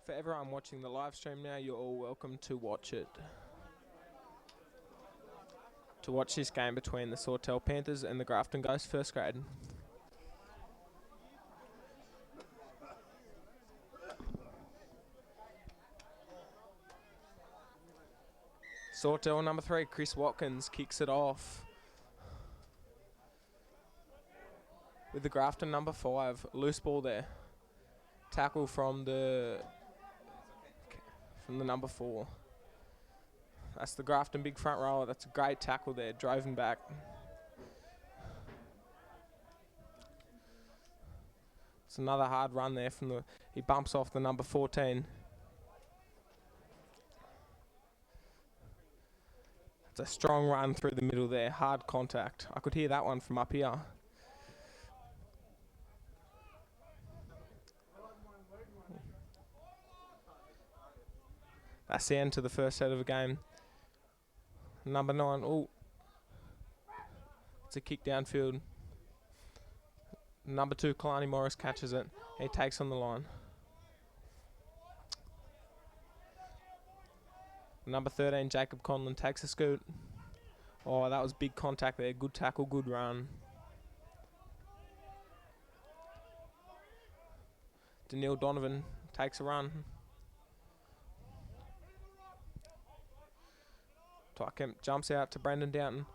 For everyone watching the live stream now, you're all welcome to watch it. To watch this game between the Sawtelle Panthers and the Grafton Ghosts first grade. Sawtelle number 3, Chris Watkins, kicks it off. With the Grafton number 5, loose ball there. Tackle from the number 4. That's the Grafton big front rower. That's a great tackle there, drove him back. It's another hard run there from the. He bumps off the number 14. It's a strong run through the middle there, hard contact. I could hear that one from up here. That's the end to the first set of the game. Number 9, oh, it's a kick downfield. Number 2, Kalani Morris catches it. He takes on the line. Number 13, Jacob Conlon takes a scoot. Oh, that was big contact there. Good tackle, good run. Daniil Donovan takes a run. Tykemp jumps out to Brandon Downton.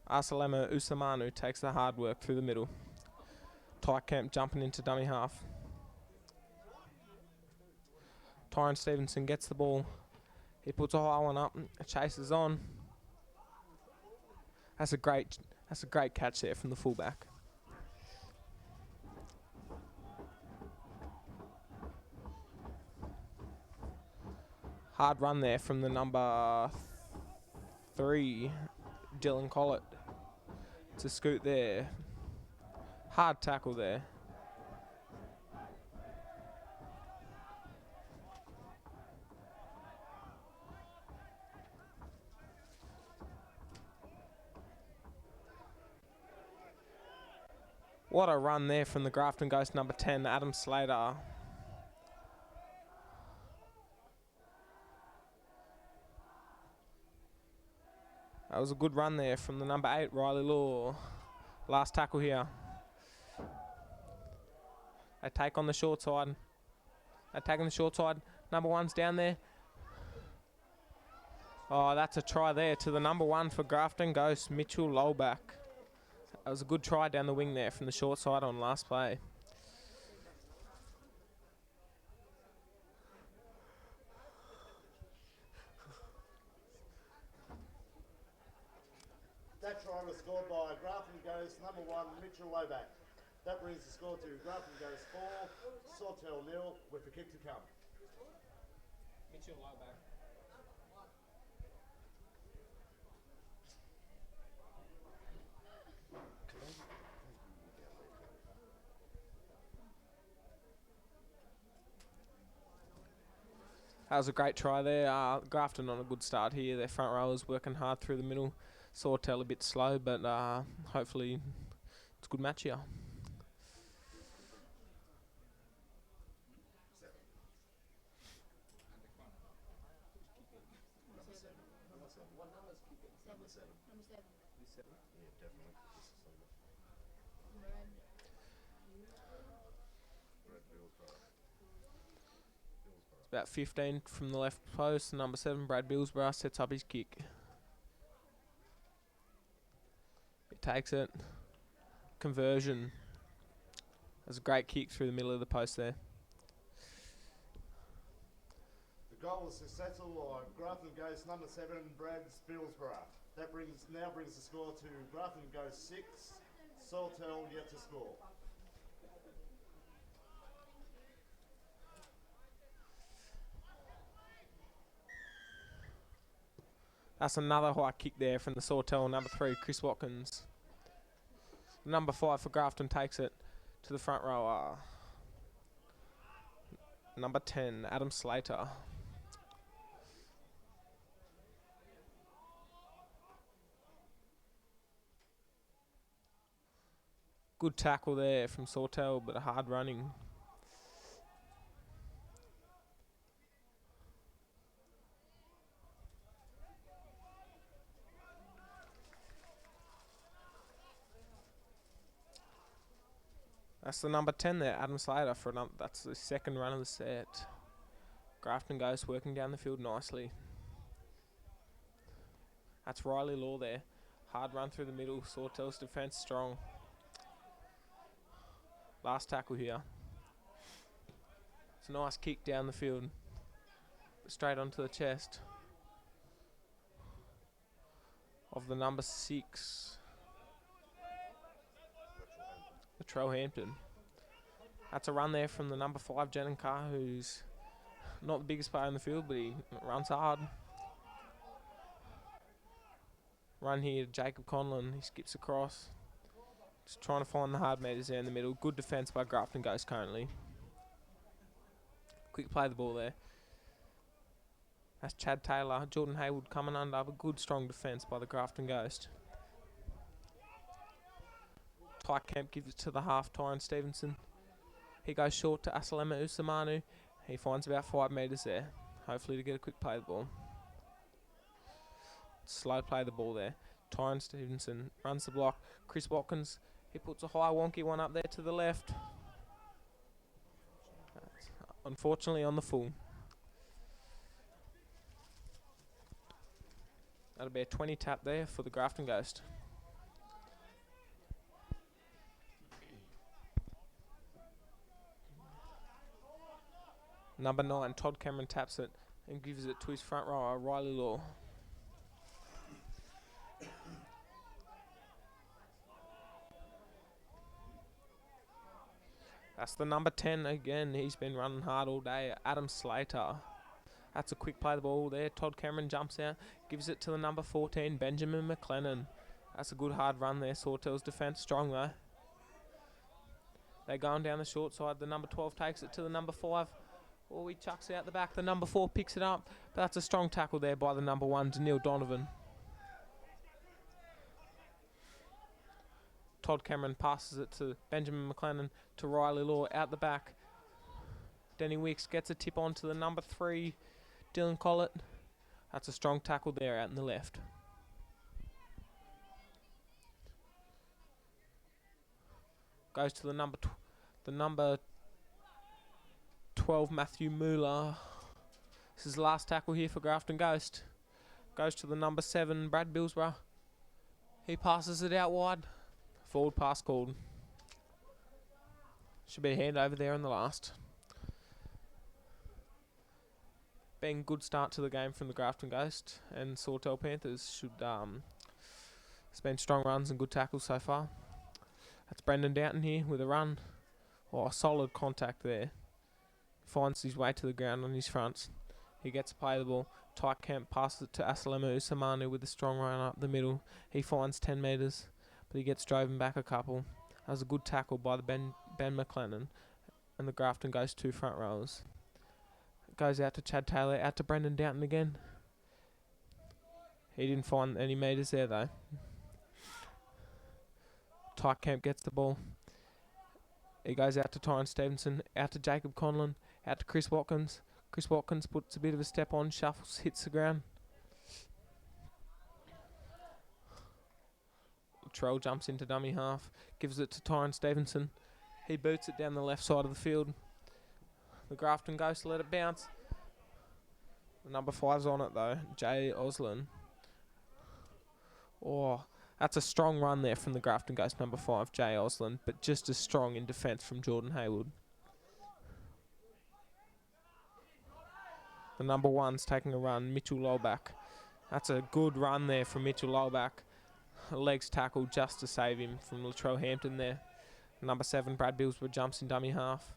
Arsalema Usamanu takes the hard work through the middle. Tykemp jumping into dummy half. Tyron Stevenson gets the ball. He puts a high one up. Chases on. That's a great catch there from the fullback. Hard run there from the number 3, Dylan Collett. It's a scoot there. Hard tackle there. What a run there from the Grafton Ghost number 10, Adam Slater. That was a good run there from the number 8, Riley Law. Last tackle here. They take on the short side. They're taking the short side. Number 1's down there. Oh, that's a try there to the number 1 for Grafton Ghost, Mitchell Lowback. That was a good try down the wing there from the short side on last play. That try was scored by Grafton Ghost number 1, Mitchell Lowback. That brings the score to Grafton Ghost 4, Sawtelle 0, with the kick to come. Mitchell Lowback. That was a great try there. Grafton on a good start here. Their front rowers working hard through the middle. Sawtelle a bit slow, but hopefully it's a good match here. It's about 15 from the left post. Number 7, Brad Billsborough, sets up his kick. He takes it. Conversion. That's a great kick through the middle of the post there. The goal was successful by Grafton Ghost number 7, Brad Billsborough. That now brings the score to Grafton Ghost 6, Sawtelle yet to score. That's another high kick there from the Sawtelle number 3, Chris Watkins. Number 5 for Grafton takes it to the front rower. Number 10, Adam Slater. Good tackle there from Sawtelle, but a hard running. That's the number 10 there, Adam Slater, for another. That's the second run of the set. Grafton Ghost working down the field nicely. That's Riley Law there. Hard run through the middle. Sawtelle's defence strong. Last tackle here. It's a nice kick down the field. Straight onto the chest of the number 6. The Trollhampton. That's a run there from the number 5, Jaden Carr, who's not the biggest player in the field, but he runs hard. Run here to Jacob Conlon. He skips across. Just trying to find the hard meters there in the middle. Good defence by Grafton Ghost currently. Quick play the ball there. That's Chad Taylor. Jordan Haywood coming under. A good strong defence by the Grafton Ghost. Ty Kemp gives it to the half, Tyron Stevenson. He goes short to Asalema Usamanu. He finds about 5 metres there. Hopefully to get a quick play of the ball. Slow play the ball there. Tyron Stevenson runs the block. Chris Watkins, he puts a high wonky one up there to the left. That's unfortunately on the full. That'll be a 20 tap there for the Grafton Ghost. Number 9, Todd Cameron taps it and gives it to his front rower, Riley Law. That's the number 10 again. He's been running hard all day, Adam Slater. That's a quick play the ball there. Todd Cameron jumps out, gives it to the number 14, Benjamin McLennan. That's a good hard run there. Sawtelle's defence strong though. They're going down the short side. The number 12 takes it to the number 5. Oh, he chucks it out the back. The number 4 picks it up. But that's a strong tackle there by the number 1, Neil Donovan. Todd Cameron passes it to Benjamin McLennan to Riley Law out the back. Denny Wicks gets a tip on to the number 3, Dylan Collett. That's a strong tackle there out in the left. Goes to the number 12, Matthew Mueller. This is the last tackle here for Grafton Ghost. Goes to the number 7, Brad Billsborough. He passes it out wide. Forward pass called. Should be a hand over there in the last. Been good start to the game from the Grafton Ghost, and Sawtell Panthers should it's been strong runs and good tackles so far. That's Brendan Doughton here with a run. Oh, solid contact there. Finds his way to the ground on his fronts. He gets to play the ball. Ty Kemp passes it to Asalema Usamanu with a strong run up the middle. He finds 10 metres, but he gets driven back a couple. That was a good tackle by the Ben McLennan, and the Grafton Ghost 2 front rowers. It goes out to Chad Taylor, out to Brendan Doughton again. He didn't find any metres there though. Ty Kemp gets the ball. He goes out to Tyron Stevenson, out to Jacob Conlon, out to Chris Watkins. Chris Watkins puts a bit of a step on, shuffles, hits the ground. Troll jumps into dummy half, gives it to Tyron Stevenson. He boots it down the left side of the field. The Grafton Ghost let it bounce. The number 5's on it though, Jay Oslin. Oh, that's a strong run there from the Grafton Ghost, number 5, Jay Oslin, but just as strong in defence from Jordan Haywood. The number 1's taking a run, Mitchell Lowback. That's a good run there from Mitchell Lowback. Legs tackle just to save him from Latrell Hampton there. Number 7, Brad Billsborough jumps in dummy half.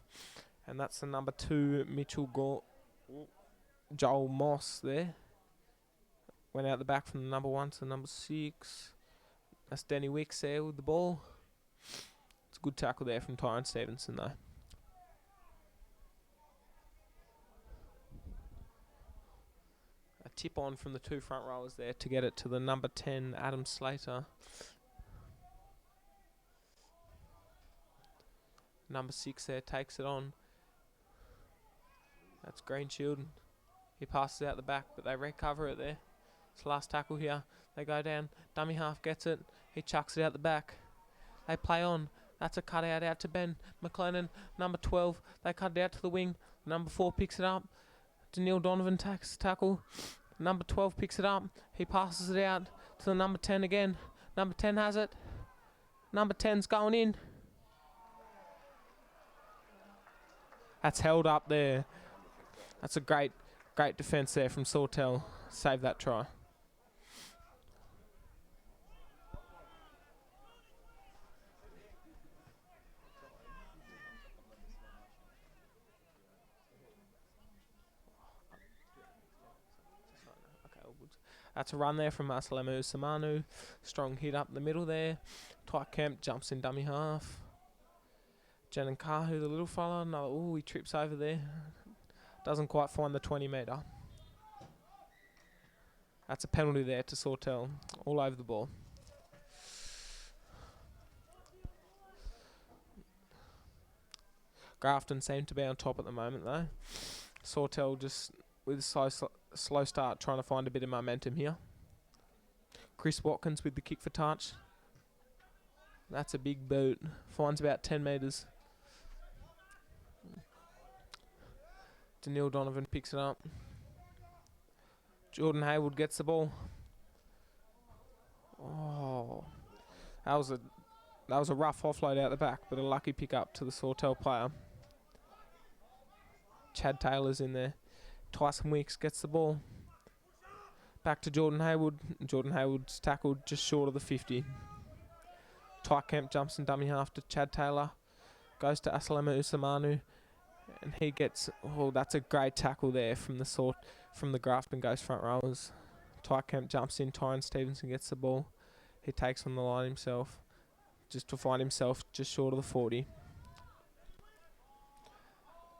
And that's the number 2, Joel Moss there. Went out the back from the number 1 to the number 6. That's Denny Wicks there with the ball. It's a good tackle there from Tyron Stevenson though. A tip on from the 2 front rowers there to get it to the number 10, Adam Slater. Number 6 there takes it on. That's Green Shield. He passes out the back, but they recover it there. It's the last tackle here. They go down. Dummy half gets it. He chucks it out the back. They play on. That's a cutout out to Ben McLennan. Number 12. They cut it out to the wing. Number 4 picks it up. Daniil Donovan takes tackle. Number 12 picks it up. He passes it out to the number 10 again. Number 10 has it. Number 10's going in. That's held up there. That's a great defence there from Sawtell. Save that try. That's a run there from Asalemu Samanu. Strong hit up the middle there. Tyke Kemp jumps in dummy half. Janan Kahu, the little fella. Oh, he trips over there. Doesn't quite find the 20 metre. That's a penalty there to Sawtell. All over the ball. Grafton seem to be on top at the moment though. Sawtell just with a slow start trying to find a bit of momentum here. Chris Watkins with the kick for touch. That's a big boot. Finds about 10 metres. Daniil Donovan picks it up. Jordan Hayward gets the ball. Oh, that was a rough offload out the back, but a lucky pick up to the Sawtell player. Chad Taylor's in there. Tyson Weeks gets the ball. Back to Jordan Hayward. Jordan Hayward's tackled just short of the 50. Tyke Kemp jumps in dummy half to Chad Taylor. Goes to Asalema Usamanu. And he gets... Oh, that's a great tackle there from the Grafton Ghost front rowers. Tyke Kemp jumps in. Tyron Stevenson gets the ball. He takes on the line himself. Just to find himself just short of the 40.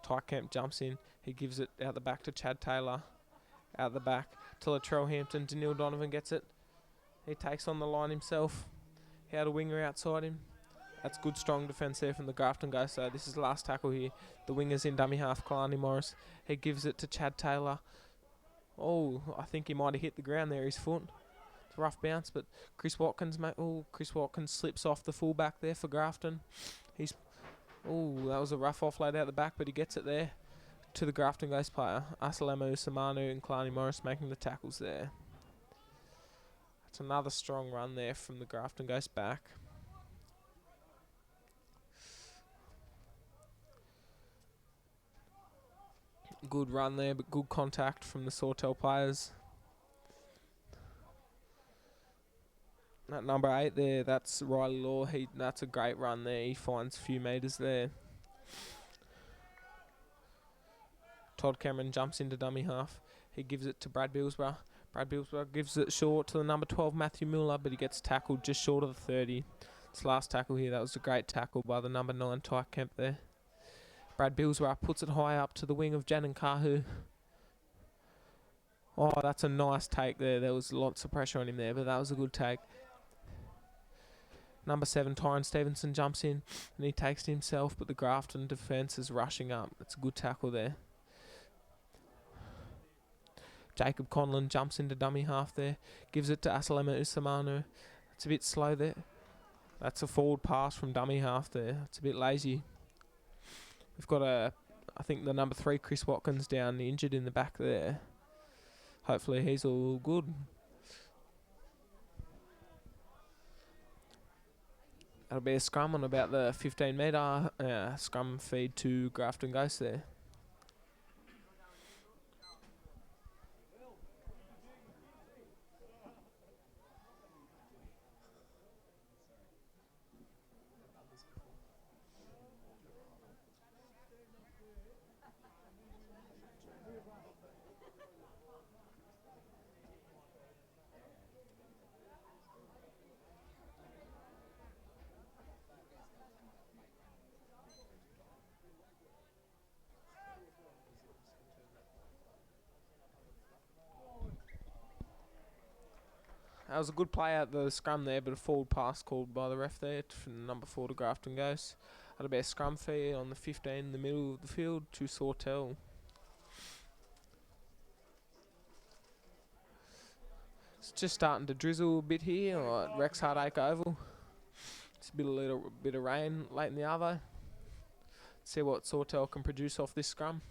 Tyke Kemp jumps in. He gives it out the back to Chad Taylor. Out the back to Latrell Hampton. Daniil Donovan gets it. He takes on the line himself. He had a winger outside him. That's good strong defence there from the Grafton guys. So this is the last tackle here. The winger's in dummy half, Kalani Morris. He gives it to Chad Taylor. Oh, I think he might have hit the ground there, his foot. It's a rough bounce, but Chris Watkins slips off the fullback there for Grafton. That was a rough offload out the back, but he gets it there to the Grafton Ghost player. Asalemo Samanu and Kalani Morris making the tackles there. That's another strong run there from the Grafton Ghost back. Good run there, but good contact from the Sawtell players. That number 8 there, that's Riley Law. That's a great run there. He finds a few metres there. Todd Cameron jumps into dummy half. He gives it to Brad Billsborough. Brad Billsborough gives it short to the number 12, Matthew Muller, but he gets tackled just short of the 30. It's the last tackle here. That was a great tackle by the number 9, Tyke Kemp there. Brad Billsborough puts it high up to the wing of Janan Kahu. Oh, that's a nice take there. There was lots of pressure on him there, but that was a good take. Number 7, Tyron Stevenson jumps in, and he takes it himself, but the Grafton defence is rushing up. It's a good tackle there. Jacob Conlon jumps into dummy half there, gives it to Asalema Usamanu. It's a bit slow there. That's a forward pass from dummy half there. It's a bit lazy. We've got I think the number 3, Chris Watkins, down injured in the back there. Hopefully he's all good. That'll be a scrum on about the 15 metre scrum feed to Grafton Ghost there. That was a good play out the scrum there, but a forward pass called by the ref there from number 4 to Grafton Ghost. That'll be a scrum fee on the 15 in the middle of the field to Sawtelle. It's just starting to drizzle a bit here at Rex Hardacre Oval. It's a little bit of rain late in the arvo. See what Sawtelle can produce off this scrum.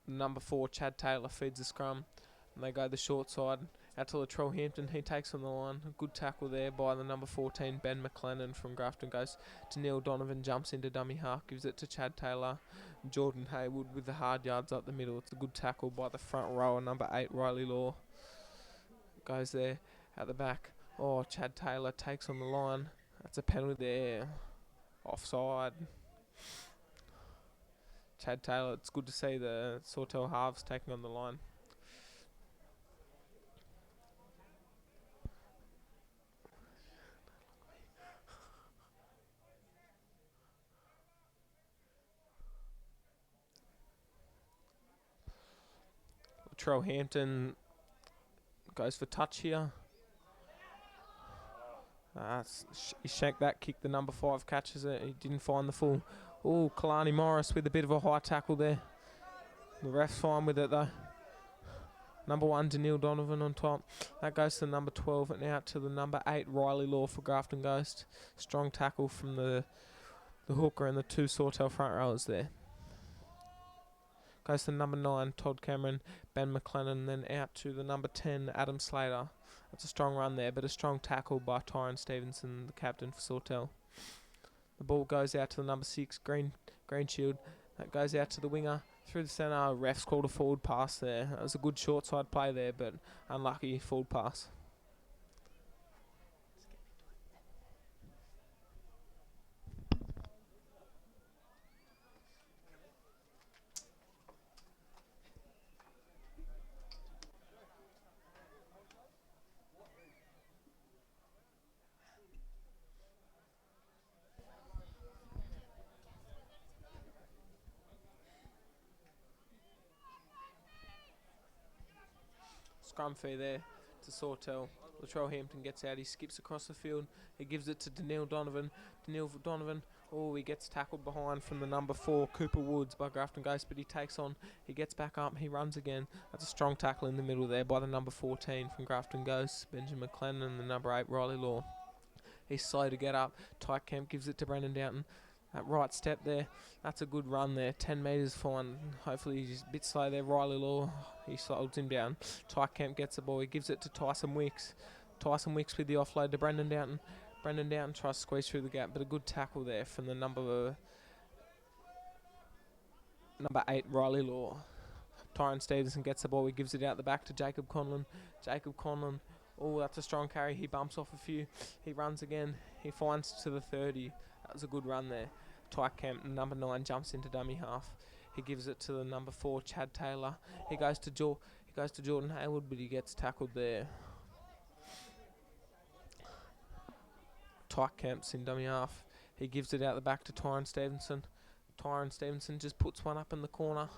Number 4, Chad Taylor, feeds the scrum. And they go the short side out to Latrell Hampton. He takes on the line. A good tackle there by the number 14, Ben McLennan from Grafton. Goes to Neil Donovan, jumps into dummy half, gives it to Chad Taylor. Jordan Haywood with the hard yards up the middle. It's a good tackle by the front rower, number 8, Riley Law. Goes there at the back. Oh, Chad Taylor takes on the line. That's a penalty there. Offside. Chad Taylor, it's good to see the Sawtelle halves taking on the line. Latrell Hampton goes for touch here. He shanked that kick. The number 5 catches it. He didn't find the full. Oh, Kalani Morris with a bit of a high tackle there. The ref's fine with it though. Number 1, Neil Donovan on top. That goes to the number 12 and out to the number 8, Riley Law for Grafton Ghost. Strong tackle from the hooker and the 2 Sawtelle front rowers there. Goes to the number 9, Todd Cameron, Ben McLennan, then out to the number 10, Adam Slater. That's a strong run there, but a strong tackle by Tyron Stevenson, the captain for Sawtelle. The ball goes out to the number 6, Greenshield. That goes out to the winger through the centre. Refs called a forward pass there. That was a good short side play there, but unlucky forward pass. Scrum fee there to Sawtelle. Latrell Hampton gets out. He skips across the field. He gives it to Neil Donovan. Neil Donovan. Oh, he gets tackled behind from the number 4, Cooper Woods by Grafton Ghost, but he takes on. He gets back up. He runs again. That's a strong tackle in the middle there by the number 14 from Grafton Ghost, Benjamin McLennan, and the number 8, Riley Law. He's slow to get up. Tyke Kemp gives it to Brendan Downton. That right step there, that's a good run there. 10 metres fine. Hopefully he's a bit slow there. Riley Law, he slows him down. Tyke Kemp gets the ball. He gives it to Tyson Wicks. Tyson Wicks with the offload to Brendan Downton. Brendan Downton tries to squeeze through the gap, but a good tackle there from the number 8, Riley Law. Tyron Stevenson gets the ball. He gives it out the back to Jacob Conlon. Jacob Conlon. Oh, that's a strong carry. He bumps off a few. He runs again. He finds to the 30. That was a good run there. Tyke Kemp, number 9, jumps into dummy half. He gives it to the number 4, Chad Taylor. He goes to Jordan Haywood, but he gets tackled there. Tyke Kemp's in dummy half. He gives it out the back to Tyron Stevenson. Tyron Stevenson just puts one up in the corner.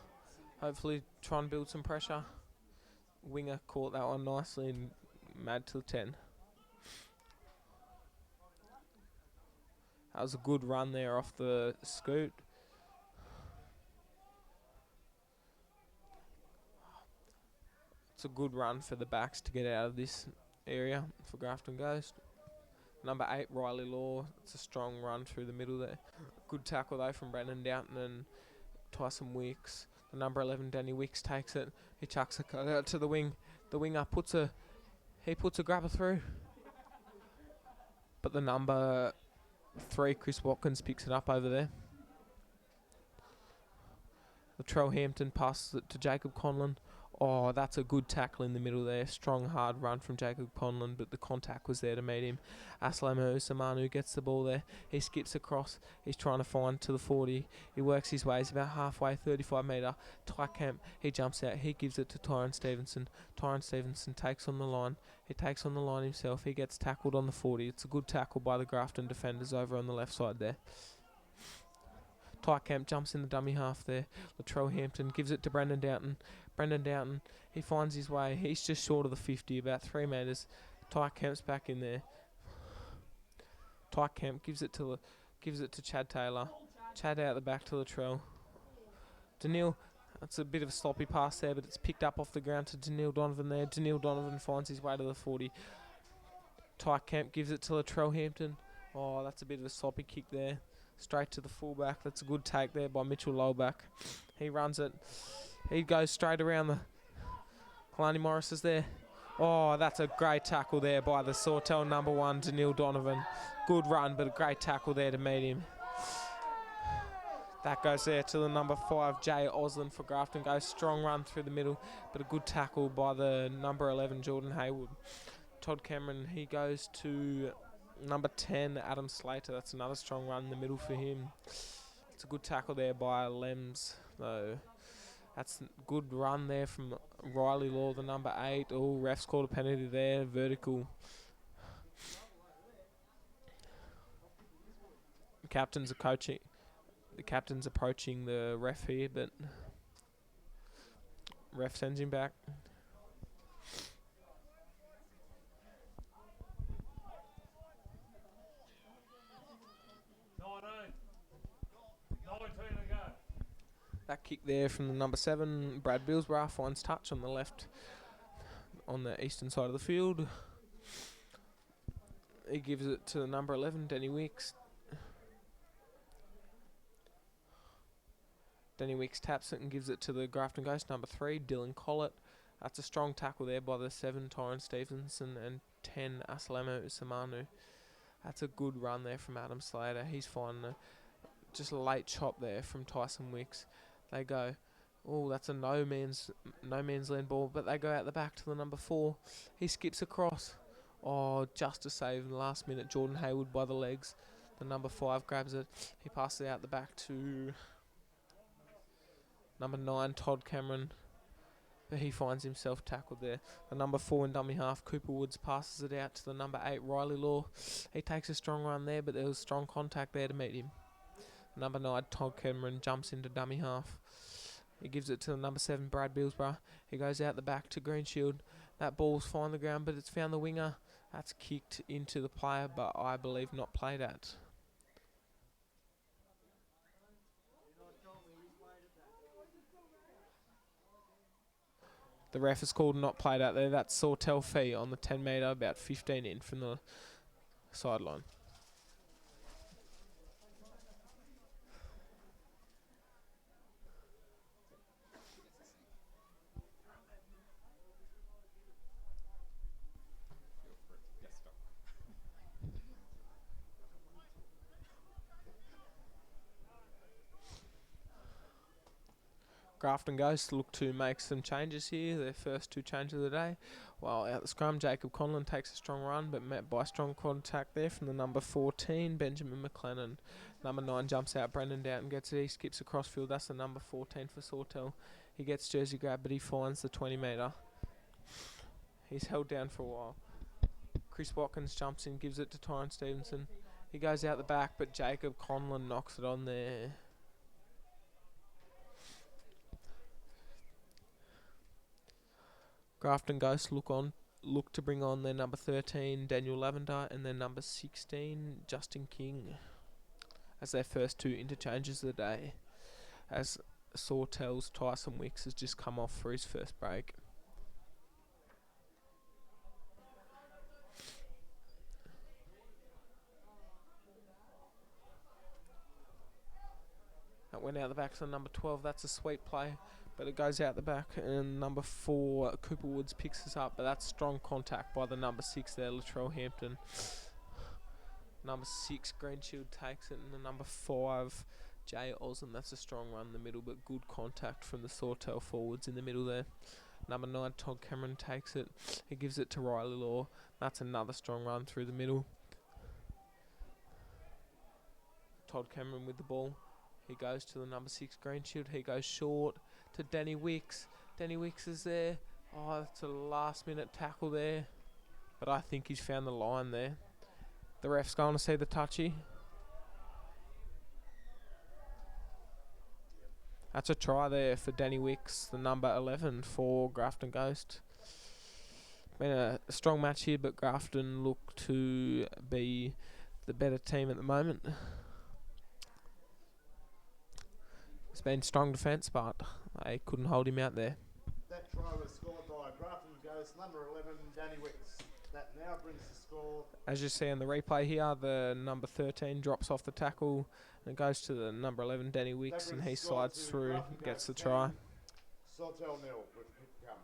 Hopefully try and build some pressure. Winger caught that one nicely and mad to the 10. That was a good run there off the scoot. It's a good run for the backs to get out of this area for Grafton Ghost. Number 8, Riley Law. It's a strong run through the middle there. Good tackle though from Brendan Downton and Tyson Wicks. The number 11, Danny Wicks, takes it. He chucks it out to the wing. The winger puts a grabber through. But the number 3, Chris Watkins, picks it up over there. Latrell Hampton passes it to Jacob Conlon. Oh, that's a good tackle in the middle there. Strong, hard run from Jacob Conlon, but the contact was there to meet him. Aslamo Usamanu gets the ball there. He skips across. He's trying to find to the 40. He works his way. He's about halfway, 35 metre. Tyke Kemp, he jumps out. He gives it to Tyron Stevenson. Tyron Stevenson takes on the line. He takes on the line himself. He gets tackled on the 40. It's a good tackle by the Grafton defenders over on the left side there. Tyke Kemp jumps in the dummy half there. Latrell Hampton gives it to Brendan Downton. Brendan Downton, he finds his way. He's just short of the 50, about 3 metres. Ty Kemp's back in there. Ty Kemp gives it to Chad Taylor. Chad out the back to Latrell. Daniil, that's a bit of a sloppy pass there, but it's picked up off the ground to Daniil Donovan there. Daniil Donovan finds his way to the 40. Ty Kemp gives it to Latrell Hampton. Oh, that's a bit of a sloppy kick there. Straight to the fullback. That's a good take there by Mitchell Lowback. He runs it. He goes straight around the... Kalani Morris is there. Oh, that's a great tackle there by the Sawtelle number 1, Daniil Donovan. Good run, but a great tackle there to meet him. That goes there to the number 5, Jay Osland for Grafton. Goes strong run through the middle, but a good tackle by the number 11, Jordan Haywood. Todd Cameron, he goes to number 10, Adam Slater. That's another strong run in the middle for him. It's a good tackle there by Lems, though. That's a good run there from Riley Law, the number 8. Oh, refs called a penalty there, vertical. The captain's approaching the ref here, but ref sends him back. That kick there from the number 7, Brad Billsborough, finds touch on the left, on the eastern side of the field. He gives it to the number 11, Danny Wicks. Danny Wicks taps it and gives it to the Grafton Ghost, number 3, Dylan Collett. That's a strong tackle there by the 7, Tyron Stevenson, and 10, Asalamo Usamanu. That's a good run there from Adam Slater. He's finding just a late chop there from Tyson Wicks. They go, oh, that's a no man's land ball, but they go out the back to the number 4. He skips across. Oh, just a save in the last minute. Jordan Haywood by the legs. The number 5 grabs it. He passes it out the back to number 9, Todd Cameron, but he finds himself tackled there. The number 4 in dummy half, Cooper Woods, passes it out to the number 8, Riley Law. He takes a strong run there, but there was strong contact there to meet him. Number 9, Todd Cameron, jumps into dummy half. He gives it to the number 7, Brad Billsborough. He goes out the back to Greenshield. That ball's fine the ground, but it's found the winger. That's kicked into the player, but I believe not played at. The ref is called not played out there. That's Sawtell fee on the 10 metre, about 15 in from the sideline. Grafton Ghosts look to make some changes here, their first 2 changes of the day. While out the scrum, Jacob Conlon takes a strong run, but met by strong contact there from the number 14, Benjamin McLennan. Number 9 jumps out, Brendan Downton gets it, he skips across field, that's the number 14 for Sawtell. He gets jersey grab, but he finds the 20 metre. He's held down for a while. Chris Watkins jumps in, gives it to Tyron Stevenson. He goes out the back, but Jacob Conlon knocks it on there. Grafton Ghosts look to bring on their number 13, Daniel Lavender, and their number 16, Justin King, as their first 2 interchanges of the day, as Sawtelle's Tyson Wicks has just come off for his first break. That went out the back to the number 12, that's a sweet play. But it goes out the back, and number 4, Cooper Woods, picks us up. But that's strong contact by the number 6 there, Latrell Hampton. Number 6, Greenshield takes it, and the number 5, Jay Osland. That's a strong run in the middle, but good contact from the Sawtelle forwards in the middle there. Number 9, Todd Cameron takes it. He gives it to Riley Law. That's another strong run through the middle. Todd Cameron with the ball. He goes to the number 6, Greenshield. He goes short to Danny Wicks. Danny Wicks is there. Oh, that's a last minute tackle there. But I think he's found the line there. The ref's going to see the touchy. That's a try there for Danny Wicks, the number 11 for Grafton Ghost. Been a strong match here, but Grafton look to be the better team at the moment. It's been strong defence, but they couldn't hold him out there. That try was scored by Grafton Ghost, number 11, Danny Wicks. That now brings the score. As you see in the replay here, the number 13 drops off the tackle and it goes to the number 11, Danny Wicks, and he slides through, gets the try. Sawtelle nil with kick come.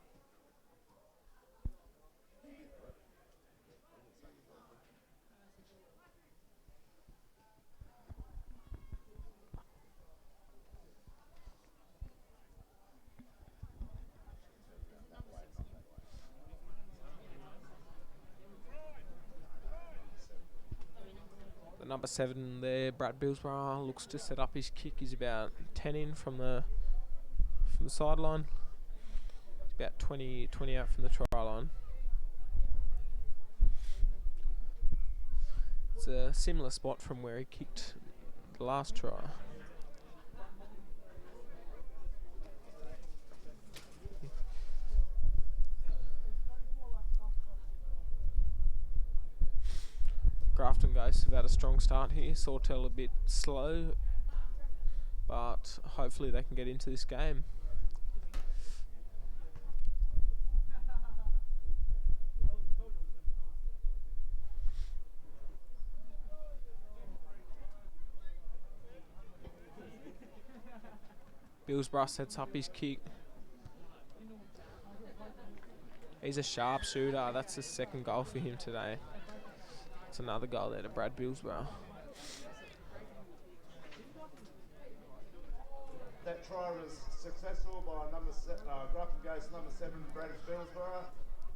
The number 7 there, Brad Billsborough, looks to set up his kick. He's about 10 in from the sideline. He's about 20 out from the try line. It's a similar spot from where he kicked the last try. Grafton Ghosts have had a strong start here. Sawtell a bit slow, but hopefully they can get into this game. Billsborough sets up his kick. He's a sharp shooter. That's the second goal for him today. It's another goal there to Brad Billsborough. That try was successful by Grafton Ghost number 7, Brad Billsborough.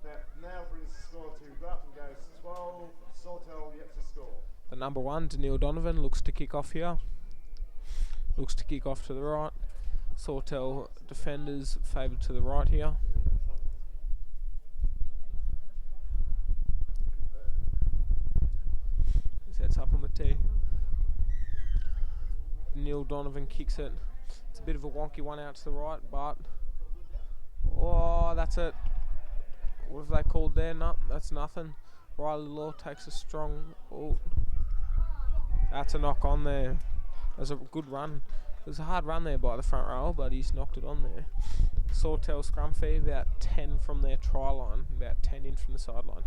That now brings the score to Grafton Ghost 12, Sawtell yet to score. The number 1, Daniil Donovan, looks to kick off here. Looks to kick off to the right. Sawtell defenders favoured to the right here. Sets up on the tee. Daniil Donovan kicks it. It's a bit of a wonky one out to the right, but oh, that's it. What have they called there? No, that's nothing. Riley Law takes a strong. Oh, that's a knock on there. That was a good run. It was a hard run there by the front row, but he's knocked it on there. Sawtell scrum fee about 10 from their try line, about 10 in from the sideline.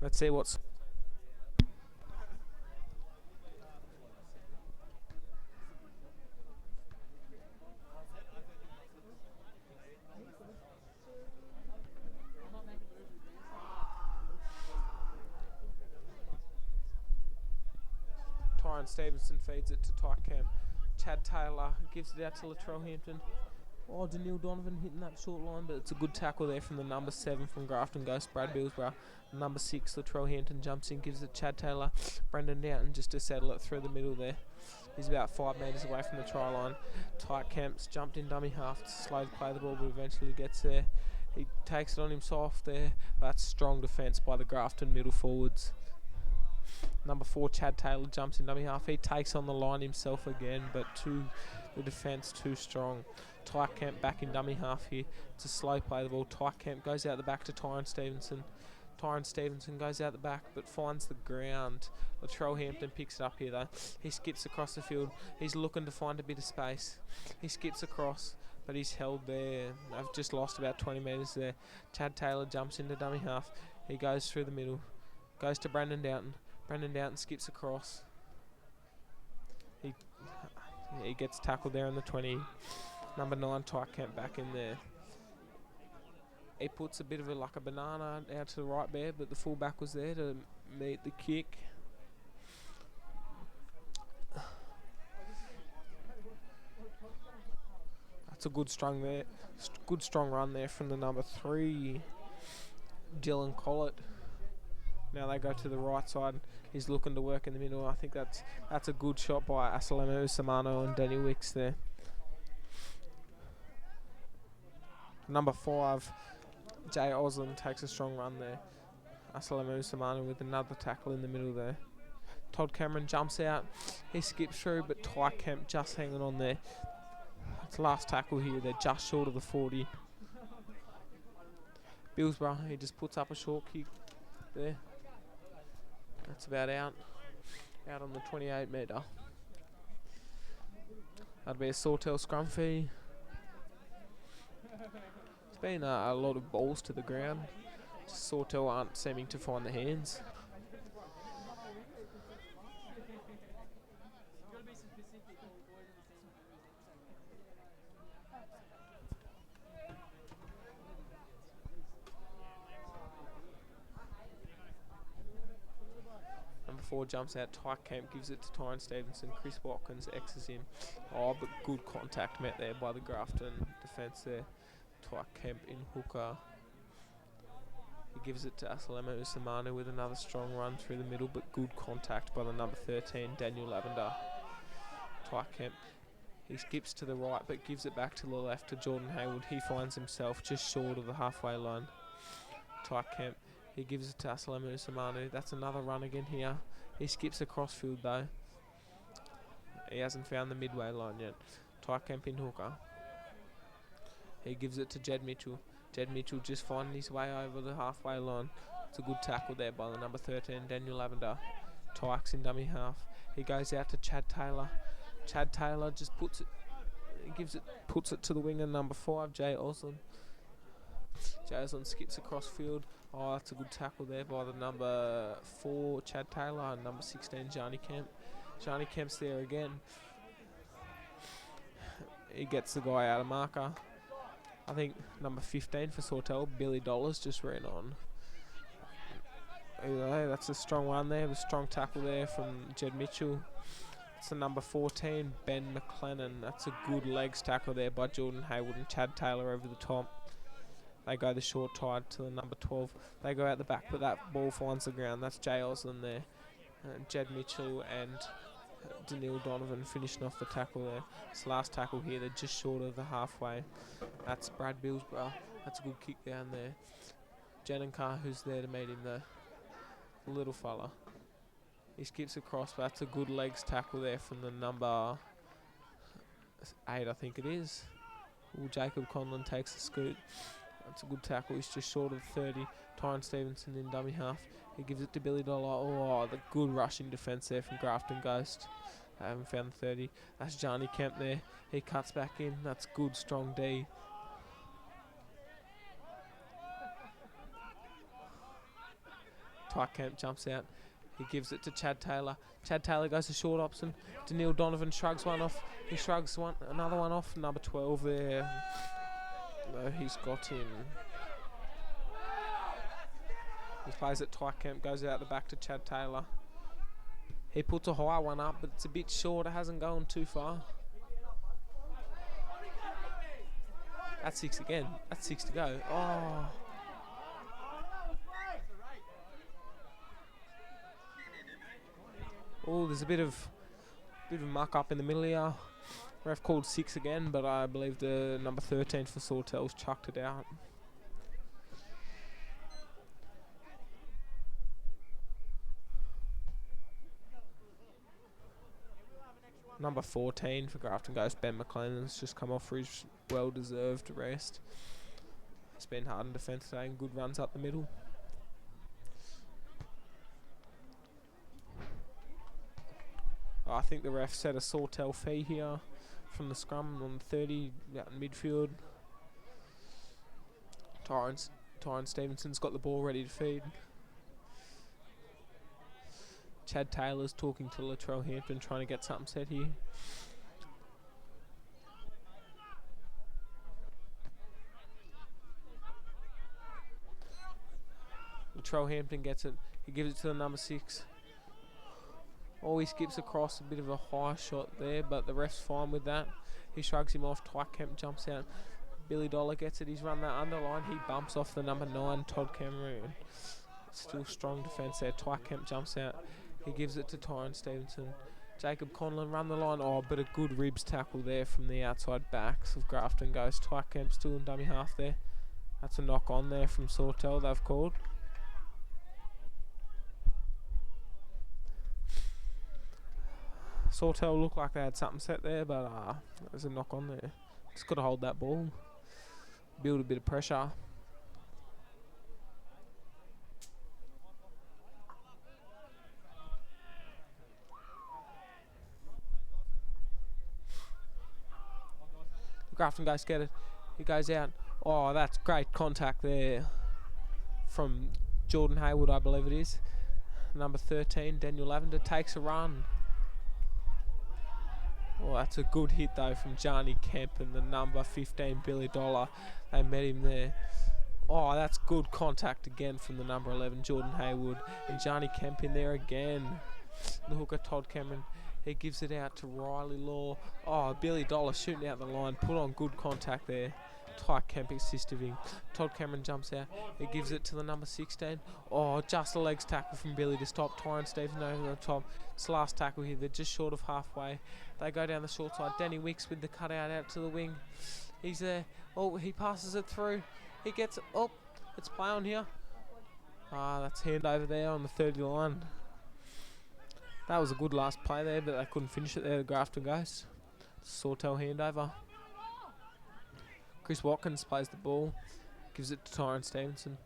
Let's see what's. Tyron Stevenson feeds it to Tyke Camp. Chad Taylor gives it out to Latrell Hampton. Oh, Daniil Donovan hitting that short line, but it's a good tackle there from the number 7 from Grafton Ghost, Brad Billsborough. Number 6, Latrell Hampton jumps in, gives it Chad Taylor. Brendan Downton just to settle it through the middle there. He's about 5 metres away from the try line. Tyke Camp's jumped in dummy half to slow to play the ball, but eventually gets there. He takes it on himself there. That's strong defence by the Grafton middle forwards. Number 4, Chad Taylor jumps in dummy half. He takes on the line himself again, but the defence too strong. Tyke Camp back in dummy half here to slow play the ball. Tyke Camp goes out the back to Tyron Stevenson. Tyron Stevenson goes out the back but finds the ground. Latrell Hampton picks it up here though. He skips across the field. He's looking to find a bit of space. He skips across, but he's held there. I've just lost about 20 metres there. Chad Taylor jumps into dummy half. He goes through the middle. Goes to Brendan Downton. Brendan Downton skips across. He gets tackled there in the 20. Number 9, Tyke Camp back in there. He puts a bit of a banana out to the right there, but the fullback was there to meet the kick. That's a good strong run there from the number 3, Dylan Collett. Now they go to the right side. He's looking to work in the middle. I think that's a good shot by Asalemo Samano and Danny Wicks there. Number 5, Jay Osland takes a strong run there. Asalemo Samano with another tackle in the middle there. Todd Cameron jumps out. He skips through, but Ty Kemp just hanging on there. It's the last tackle here. They're just short of the 40. Billsborough, he just puts up a short kick there. That's about out. Out on the 28 metre. That'll be a Sawtell scrum fee. It's been a lot of balls to the ground. Sawtell aren't seeming to find the hands. Number 4 jumps out. Ty Kemp gives it to Tyron Stevenson. Chris Watkins X's him. Oh, but good contact met there by the Grafton defence there. Ty Kemp in hooker. He gives it to Asalema Usamanu with another strong run through the middle, but good contact by the number 13, Daniel Lavender. Ty Kemp. He skips to the right, but gives it back to the left to Jordan Hayward. He finds himself just short of the halfway line. Ty Kemp. He gives it to Asalema Usamanu. That's another run again here. He skips across field though. He hasn't found the midway line yet. Ty Kemp in hooker. He gives it to Jed Mitchell. Jed Mitchell just finding his way over the halfway line. It's a good tackle there by the number 13, Daniel Lavender. Tykes in dummy half. He goes out to Chad Taylor. Chad Taylor just puts it to the winger, number 5, Jay Oslin. Jay Oslin skips across field. Oh, that's a good tackle there by the number 4, Chad Taylor, and number 16, Johnny Kemp. Johnny Kemp's there again. He gets the guy out of marker. I think number 15 for Sawtelle, Billy Dollars, just ran on. Anyway, that's a strong one there. A strong tackle there from Jed Mitchell. It's the number 14, Ben McLennan. That's a good legs tackle there by Jordan Hayward and Chad Taylor over the top. They go the short tide to the number 12. They go out the back, but that ball finds the ground. That's Jay Oslin there. Jed Mitchell and Daniil Donovan finishing off the tackle there. It's the last tackle here. They're just short of the halfway. That's Brad Billsborough. That's a good kick down there. Jennencar, who's there to meet him, the little fella. He skips across, but that's a good legs tackle there from the number 8, I think it is. Ooh, Jacob Conlon takes the scoot. That's a good tackle. He's just short of 30. Tyron Stevenson in dummy half. He gives it to Billy Dollar. Oh, the good rushing defence there from Grafton Ghost. I haven't found the 30. That's Johnny Kemp there. He cuts back in. That's good, strong D. Ty Kemp jumps out. He gives it to Chad Taylor. Chad Taylor goes to short option. Daniil Donovan shrugs one off. He shrugs another one off. Number 12 there. No, he's got him. He plays at Ty Kemp, goes out the back to Chad Taylor. He puts a high one up, but it's a bit short. It hasn't gone too far. That's 6 again. That's 6 to go. Oh. Oh, there's a bit of muck up in the middle here. Ref called 6 again, but I believe the number 13 for Sawtelle's chucked it out. Number 14 for Grafton Ghost, Ben McLennan's just come off for his well-deserved rest. He's been hard in defence today and good runs up the middle. I think the ref set a Sawtelle fee here from the scrum on 30 out in midfield. Tyron Stevenson's got the ball ready to feed. Chad Taylor's talking to Latrell Hampton, trying to get something set here. Latrell Hampton gets it. He gives it to the number 6. Oh, he skips across, a bit of a high shot there, but the ref's fine with that. He shrugs him off. Ty Kemp jumps out. Billy Dollar gets it. He's run that underline. He bumps off the number 9, Todd Cameron. Still strong defence there. Ty Kemp jumps out. He gives it to Tyron Stevenson. Jacob Conlon run the line. Oh, but a good ribs tackle there from the outside backs of Grafton Ghost. Ty Kemp still in dummy half there. That's a knock on there from Sawtelle they've called. Sawtelle looked like they had something set there, but there's a knock on there. Just got to hold that ball, build a bit of pressure. Grafton guys get it. He goes out. Oh, that's great contact there from Jordan Haywood, I believe it is. Number 13, Daniel Lavender, takes a run. Oh, that's a good hit though from Johnny Kemp and the number 15, Billy Dollar. They met him there. Oh, that's good contact again from the number 11, Jordan Haywood. And Johnny Kemp in there again. The hooker, Todd Cameron. He gives it out to Riley Law. Oh, Billy Dollar shooting out the line. Put on good contact there. Ty Kemp assisted him. Todd Cameron jumps out. He gives it to the number 16. Oh, just a legs tackle from Billy to stop Tyron Stevenson over the top. It's the last tackle here. They're just short of halfway. They go down the short side. Danny Wicks with the cutout out to the wing. He's there. Oh, he passes it through. He gets it. Oh, it's play on here. That's hand over there on the 30 line. That was a good last play there, but they couldn't finish it there, the Grafton guys. Sawtell handover. Chris Watkins plays the ball, gives it to Tyron Stevenson.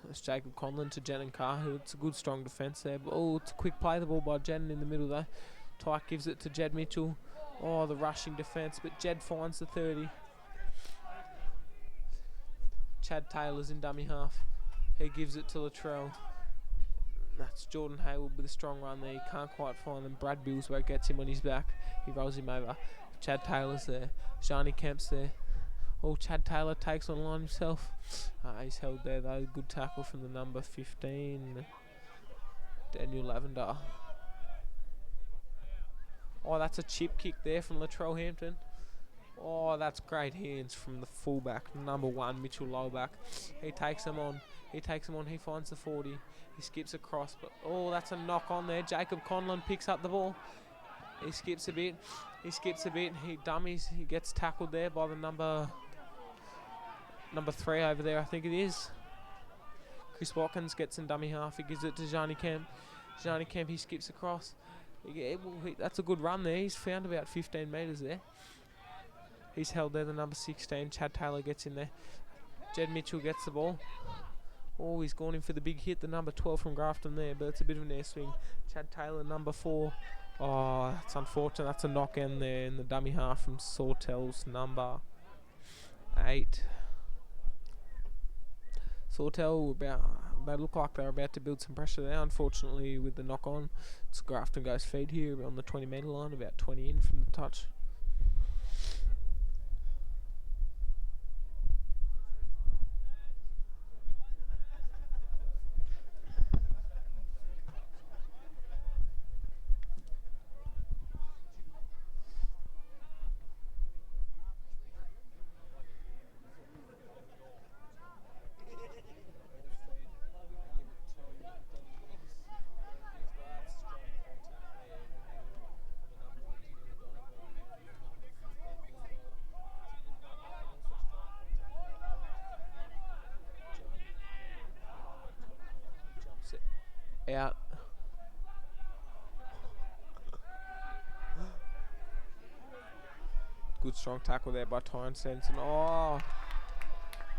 It's Jacob Conlon to Jen and Carr. It's a good strong defence there. But, oh, it's a quick play the ball by Jen in the middle though. Tyke gives it to Jed Mitchell. Oh, the rushing defence, but Jed finds the 30. Chad Taylor's in dummy half. He gives it to Latrell. That's Jordan Haywood with a strong run there. He can't quite find them. Brad Billsway gets him on his back. He rolls him over. Chad Taylor's there. Shani Kemp's there. Oh, Chad Taylor takes on line himself. He's held there though. Good tackle from the number 15, Daniel Lavender. Oh, that's a chip kick there from Latrell Hampton. Oh, that's great hands from the fullback, number 1, Mitchell Lowback. He takes him on. He finds the 40. He skips across, but oh, that's a knock on there. Jacob Conlon picks up the ball. He skips a bit. He dummies. He gets tackled there by the number 3 over there, I think it is. Chris Watkins gets in dummy half. He gives it to Johnny Kemp. He skips across. That's a good run there. He's found about 15 metres there. He's held there, the number 16. Chad Taylor gets in there. Jed Mitchell gets the ball. Oh, he's gone in for the big hit, the number 12 from Grafton there, but it's a bit of an air swing. Chad Taylor, number 4. Oh, that's unfortunate. That's a knock in there in the dummy half from Sawtelle's number 8. Sawtelle, they look like they're about to build some pressure there. Unfortunately, with the knock on, it's Grafton goes feed here on the 20 metre line, about 20 in from the touch. Out. Good strong tackle there by Tyron Stenson. Oh,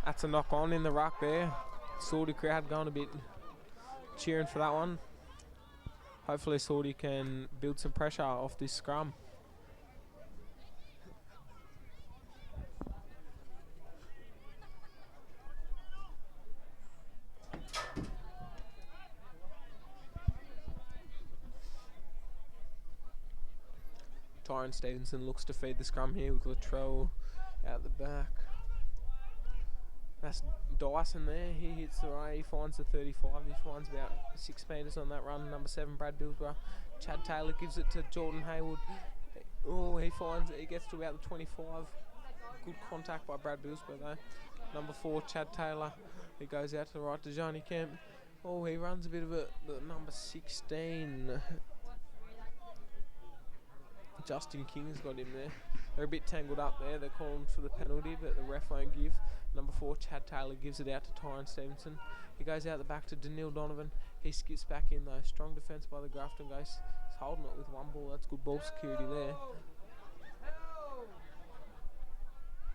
that's a knock on in the ruck there. Saudi crowd going a bit cheering for that one. Hopefully Saudi can build some pressure off this scrum. Tyron Stevenson looks to feed the scrum here with Latrell out the back. That's Dyson there. He hits the right. He finds the 35. He finds about 6 metres on that run. Number 7, Brad Billsborough. Chad Taylor gives it to Jordan Haywood. Oh, he finds it. He gets to about the 25. Good contact by Brad Billsborough though. Number 4, Chad Taylor. He goes out to the right to Johnny Kemp. Oh, he runs a bit of it. The number 16. Justin King's got him there. They're a bit tangled up there. They're calling for the penalty, but the ref won't give. Number 4, Chad Taylor, gives it out to Tyron Stevenson. He goes out the back to Daniil Donovan. He skips back in though. Strong defence by the Grafton guys. holding it with one ball. That's good ball security there.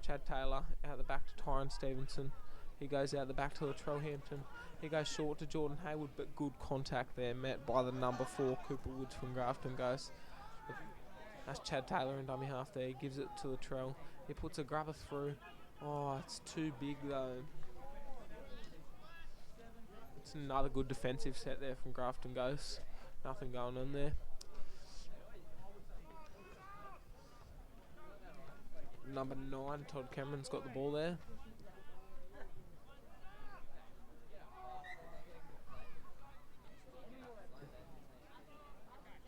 Chad Taylor out the back to Tyron Stevenson. He goes out the back to Latrell Hampton. He goes short to Jordan Hayward, but good contact there, met by the number 4, Cooper Woods from Grafton, guys. That's Chad Taylor in dummy half there. He gives it to Latrell. He puts a grubber through. Oh, it's too big though. It's another good defensive set there from Grafton Ghosts. Nothing going on there. Number 9, Todd Cameron's got the ball there.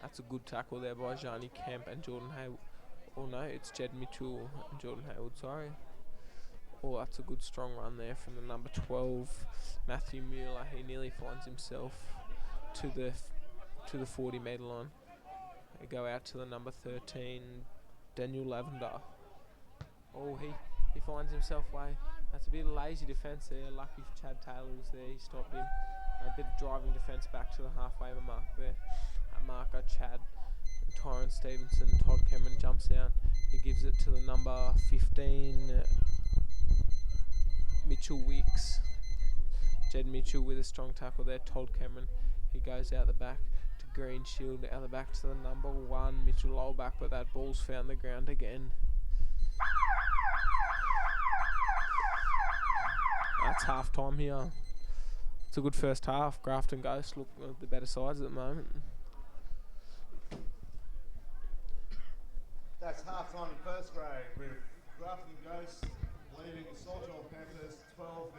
That's a good tackle there by Jani Kemp and Jordan Hayward. Oh no, it's Jed Mitchell and Jordan Hayward, sorry. Oh, that's a good strong run there from the number 12, Matthew Mueller. He nearly finds himself to the 40-metre line. They go out to the number 13, Daniel Lavender. Oh, he finds himself way. That's a bit of lazy defence there. Lucky for Chad Taylor was there. He stopped him. A bit of driving defence back to the halfway mark there. Marker, Chad, and Tyron Stevenson. Todd Cameron jumps out. He gives it to the number 15, Mitchell Wicks. Jed Mitchell with a strong tackle there. Todd Cameron. He goes out the back to Green Shield. Out the back to the number 1, Mitchell Lowback, but that ball's found the ground again. That's half time here. It's a good first half. Grafton Ghosts look the better sides at the moment. That's half-time in first grade with Grafton Ghosts leading Sawtelle Panthers 12-0.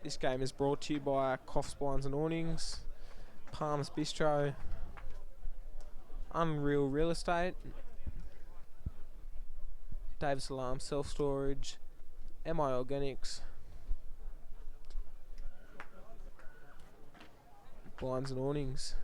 This game is brought to you by Coffs, Blinds and Awnings, Palms Bistro, Unreal Real Estate, Dave's Alarm Self Storage, MI Organics, Blinds and Awnings.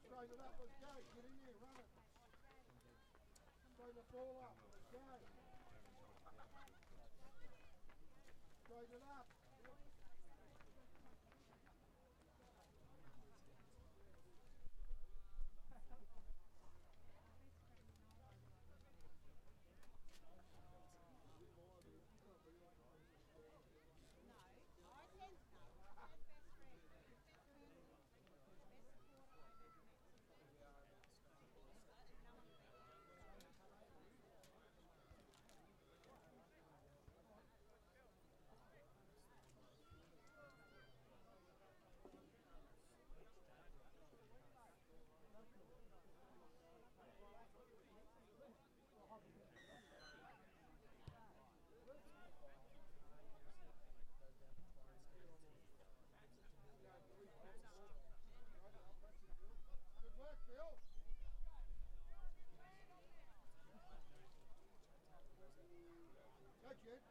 Straighten it up, let's go. Get in there, run it. Straighten the ball up, let's go. Straighten it up. Good work, Bill. Go, Jude.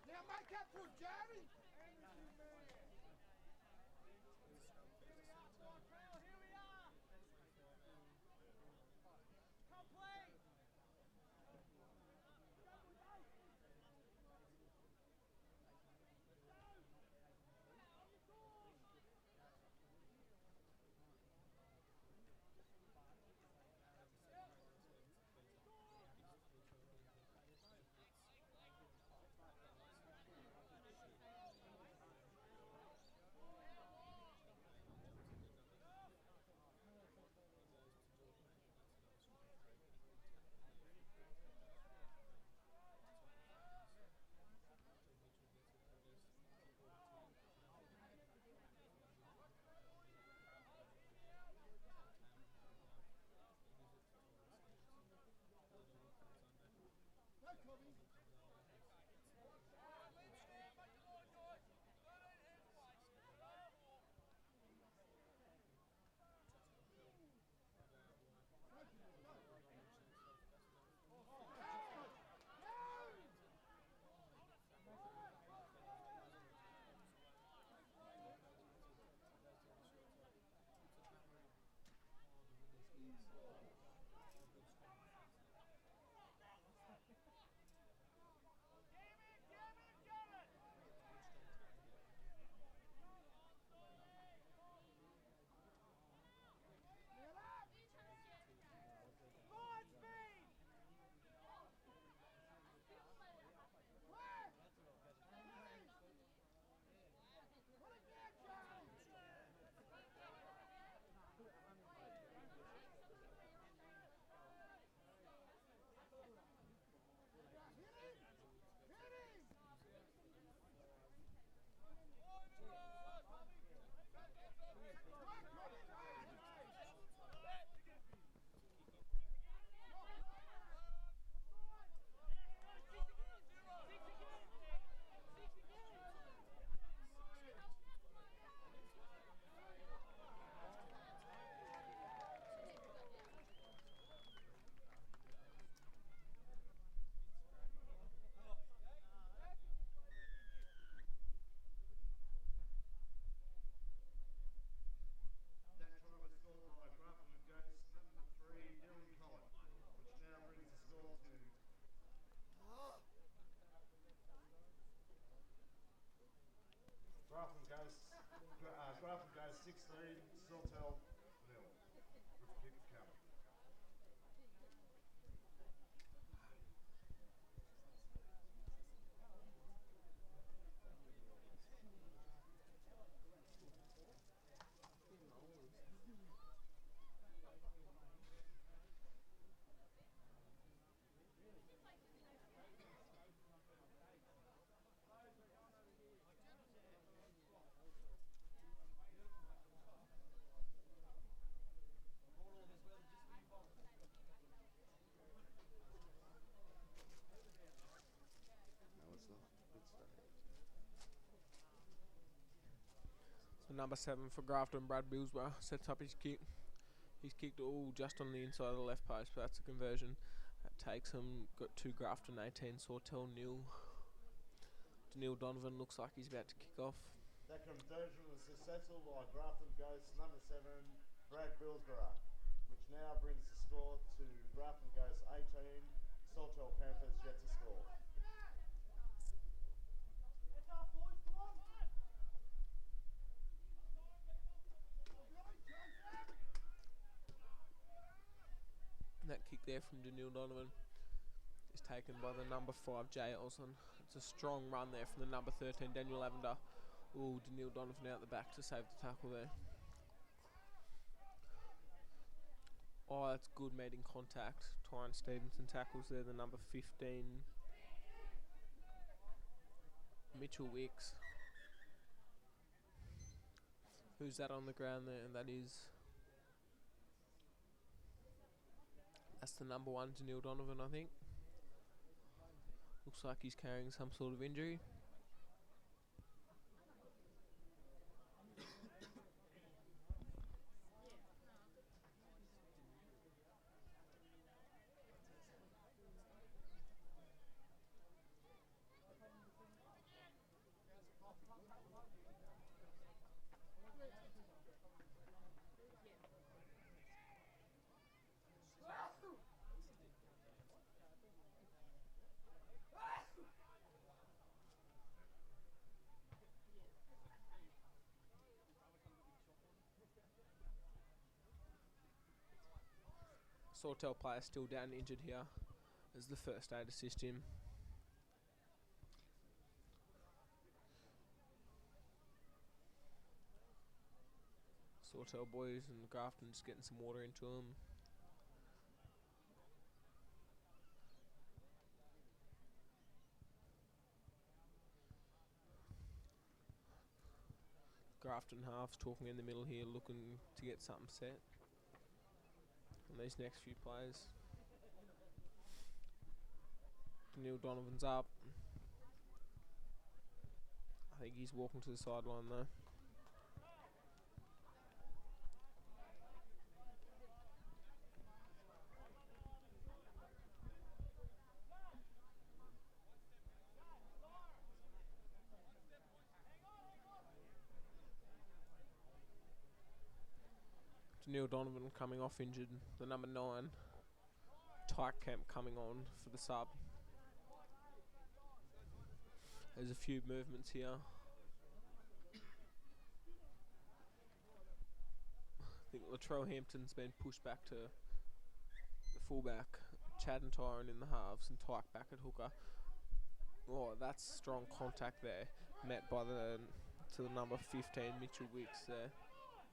Now make up for it, Jerry. Here we are. Complete. Go, Tommy. Grafton goes 16, Sawtelle 0. With the kickers coming. number 7 for Grafton, Brad Billsborough, sets up his kick. He's kicked all just on the inside of the left post, but that's a conversion. That takes him got to Grafton 18, Sawtell 0. Neil Donovan looks like he's about to kick off. That conversion was successful by Grafton Ghosts number 7, Brad Billsborough, which now brings the score to Grafton Ghosts 18, Sawtell Panthers yet to score. That kick there from Neil Donovan is taken by the number 5, Jay Olsen. It's a strong run there from the number 13, Daniel Lavender. Ooh, Neil Donovan out the back to save the tackle there. Oh, that's good meeting contact. Tyron Stevenson tackles there, the number 15, Mitchell Wicks. Who's that on the ground there? And that's the number 1, Neil Donovan, I think. Looks like he's carrying some sort of injury. Sawtell player still down injured here as the first aid assist him. Sawtell boys and Grafton just getting some water into them. Grafton halves talking in the middle here, looking to get something set on these next few plays. Neil Donovan's up. I think he's walking to the sideline though. Neil Donovan coming off injured. The number 9, Tyke Camp coming on for the sub. There's a few movements here. I think Latrell Hampton's been pushed back to the fullback. Chad and Tyron in the halves and Tyke back at hooker. Oh, that's strong contact there. Met by the number 15, Mitchell Wicks there.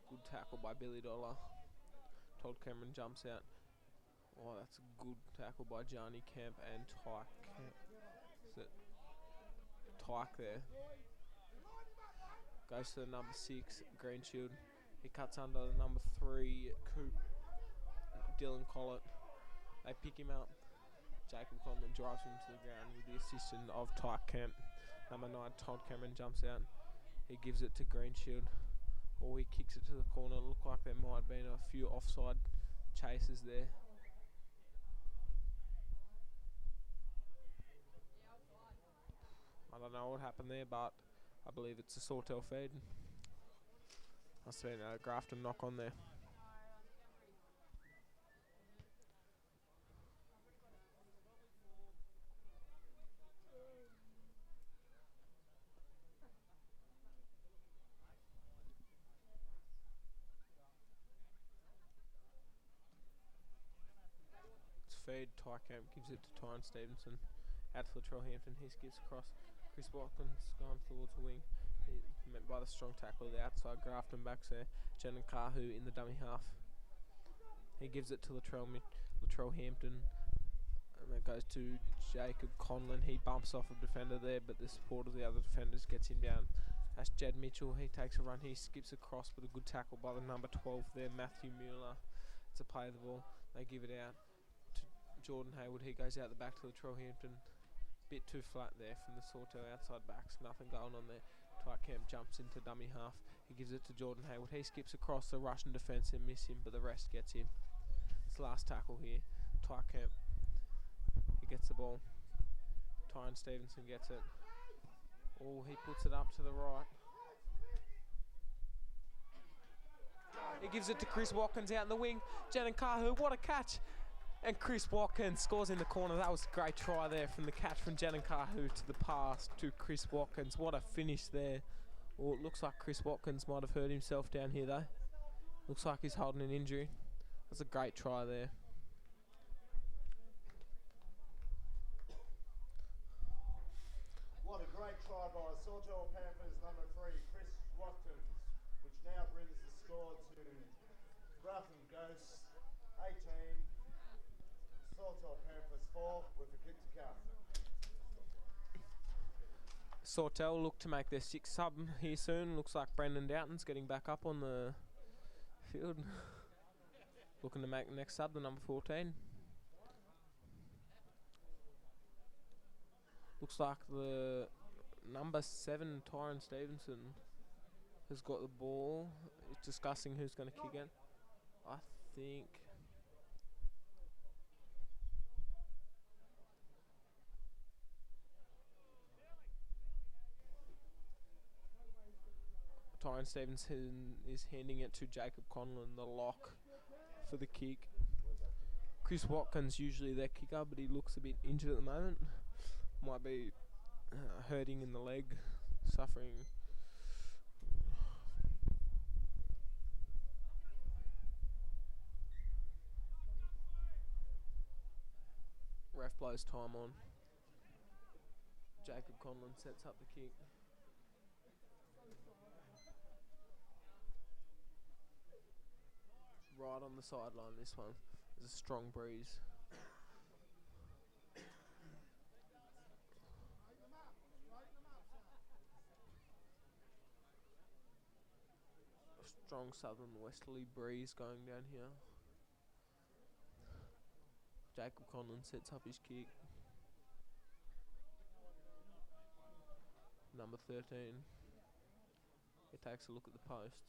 Good tackle by Billy Dollar. Todd Cameron jumps out. Oh, that's a good tackle by Johnny Camp and Tyke. Tyke there. Goes to the number 6, Greenshield. He cuts under the number 3, Coop, Dylan Collett. They pick him up. Jacob Conlon drives him to the ground with the assistance of Tyke Camp. Number 9, Todd Cameron jumps out. He gives it to Greenshield. Or he kicks it to the corner. Looked like there might have been a few offside chases there. I don't know what happened there, but I believe it's a Sawtell feed. Must have been a Grafton knock on there. Feed, Tycamp gives it to Tyron Stevenson. Out to Latrell Hampton, he skips across. Chris Watkins gone towards the wing. He met by the strong tackle of the outside. Grafton backs there. Jen Kahu in the dummy half. He gives it to Latrell Hampton. And that goes to Jacob Conlon. He bumps off a defender there, but the support of the other defenders gets him down. That's Jed Mitchell. He takes a run. He skips across with a good tackle by the number 12 there, Matthew Mueller. It's a play of the ball. They give it out to Jordan Hayward. He goes out the back to Latrell Hampton. Bit too flat there from the Sawtell outside backs. Nothing going on there. Tycamp jumps into dummy half. He gives it to Jordan Hayward. He skips across the Russian defence and miss him, but the rest gets him. It's the last tackle here. Tykemp. He gets the ball. Tyron Stevenson gets it. Oh, he puts it up to the right. He gives it to Chris Watkins out in the wing. Janankahu, what a catch! And Chris Watkins scores in the corner. That was a great try there from the catch from Janankahu to the pass to Chris Watkins. What a finish there. Oh, it looks like Chris Watkins might have hurt himself down here though. Looks like he's holding an injury. That's a great try there. What a great try by Sawtell Panthers number 3, Chris Watkins, which now brings the score to Grafton Ghosts 18, Sawtell Panthers 4 with a kick to come. Sawtelle look to make their 6th sub here soon. Looks like Brendan Doughton's getting back up on the field. Looking to make the next sub, the number 14. Looks like the number 7, Tyron Stevenson, has got the ball. He's discussing who's going to kick it. I think Tyron Stevenson is handing it to Jacob Conlon, the lock, for the kick. Chris Watkins usually their kicker, but he looks a bit injured at the moment. Might be hurting in the leg, suffering. Ref blows time on. Jacob Conlon sets up the kick. Right on the sideline, this one. There's a strong breeze. A strong southern westerly breeze going down here. Jacob Conlon sets up his kick. Number 13. He takes a look at the post.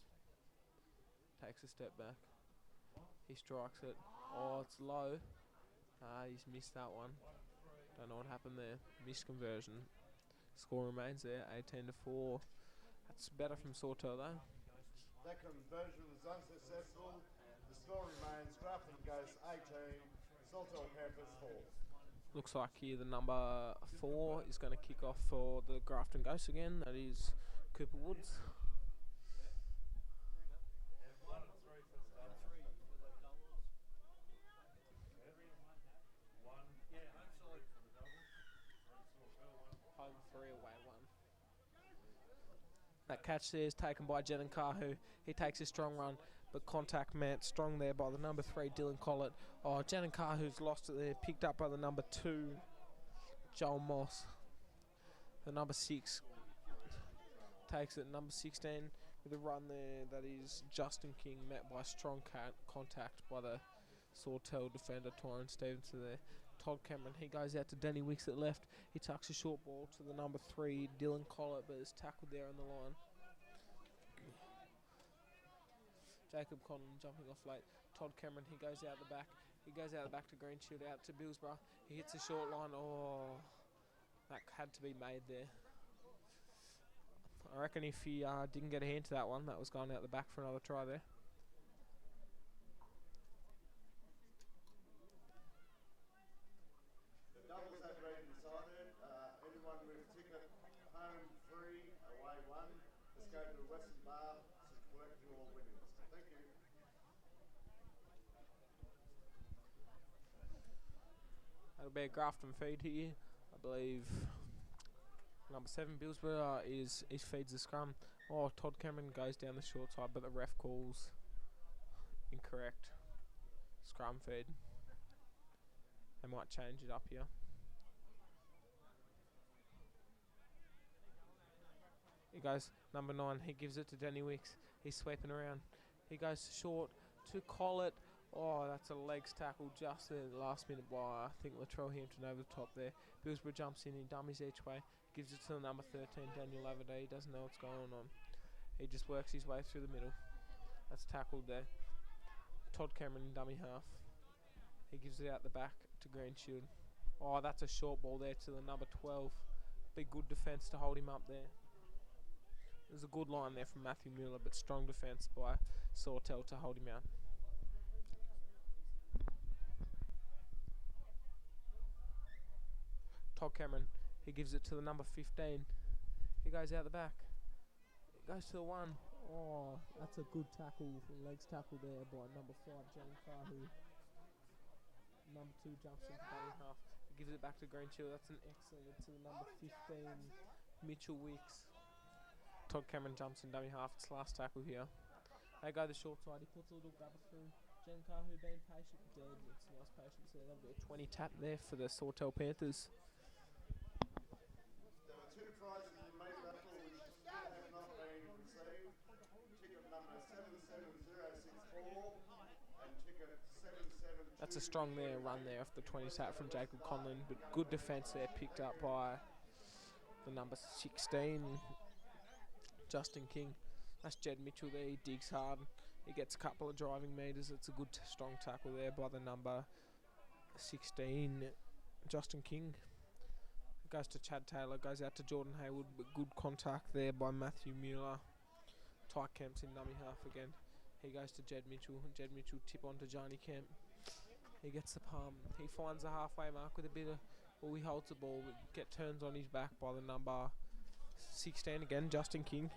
Takes a step back. He strikes it. Oh, it's low. He's missed that one. Don't know what happened there. Missed conversion. Score remains there, 18-4. That's better from Sawtelle though. That conversion was unsuccessful. The score remains Grafton Ghosts 18, Sawtell Panthers 4. Looks like here the number 4 is going to kick off for the Grafton Ghosts again. That is Cooper Woods. Home 3, away 1. That catch there is taken by Janankahu. He takes a strong run, but contact meant strong there by the number 3, Dylan Collett. Oh, Janankahu's lost it there, picked up by the number 2, Joel Moss. The number 6 takes it. Number 16 with a run there. That is Justin King, met by strong contact by the Sawtelle defender, Tyron Stevenson there. Todd Cameron, he goes out to Danny Wicks at left. He tucks a short ball to the number 3, Dylan Collett, but is tackled there on the line. Jacob Conlon jumping off late. Todd Cameron, he goes out the back. He goes out the back to Greenshield, out to Billsborough. He hits a short line. Oh, that had to be made there. I reckon if he didn't get a hand to that one, that was going out the back for another try there. Doubles have been decided. Anyone with ticket home 3, away 1, let's go to the Western Bar to collect your winnings. Thank you. That'll be a Grafton feed here. I believe number 7, Billsborough, he feeds the scrum. Oh, Todd Cameron goes down the short side, but the ref calls incorrect. Scrum feed. They might change it up here. He goes, number 9, he gives it to Danny Wicks. He's sweeping around. He goes short to Collett. Oh, that's a legs tackle just there, the last minute by, I think, Latrell Hampton over the top there. Billsborough jumps in, he dummies each way. Gives it to the number 13, Daniel Laverde. He doesn't know what's going on. He just works his way through the middle. That's tackled there. Todd Cameron in dummy half. He gives it out the back to Greenshield. Oh, that's a short ball there to the number 12. Big good defence to hold him up there. There's a good line there from Matthew Mueller, but strong defence by Sawtell to hold him out. Todd Cameron, he gives it to the number 15. He goes out the back. It goes to the 1. Oh, that's a good tackle, legs tackle there by number 5, John Fahu. Number 2 jumps into dummy half. He gives it back to Greenshield. That's an excellent to the number 15, Mitchell Wicks. Todd Cameron jumps in dummy half. It's last tackle here. They go the short side. He puts a little grabber through. Jen Kahu being patient, dead. It's nice patience there. That'll be a 20 tap there for the Sawtell Panthers. There were 2 prizes in the main raffle which still have not been received. Ticket number 77064 and ticket 772. That's a strong there run there off the 20 tap from Jacob Conlon, but good defence there picked up by the number 16, Justin King. That's Jed Mitchell there. He digs hard. He gets a couple of driving metres. It's a good strong tackle there by the number 16, Justin King. It goes to Chad Taylor. Goes out to Jordan Haywood. But good contact there by Matthew Mueller. Tyke Kemp's in dummy half again. He goes to Jed Mitchell. Jed Mitchell tip on to Johnny Kemp. He gets the palm. He finds the halfway mark with a bit of... Well, he holds the ball. Get turns on his back by the number 16 again, Justin King.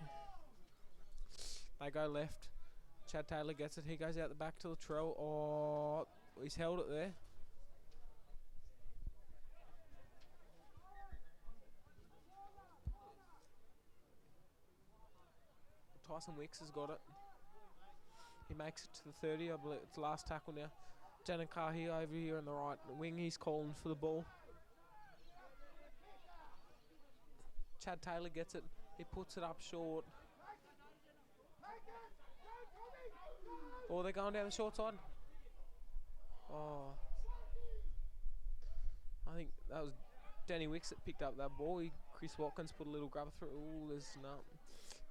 They go left. Chad Taylor gets it. He goes out the back to Latrell. Oh, he's held it there. Tyson Wicks has got it. He makes it to the 30. I believe it's the last tackle now. Janakahi over here on the right wing. He's calling for the ball. Chad Taylor gets it. He puts it up short. Oh, they're going down the short side. Oh. I think that was Danny Wicks that picked up that ball. Chris Watkins put a little grabber through. Oh, there's no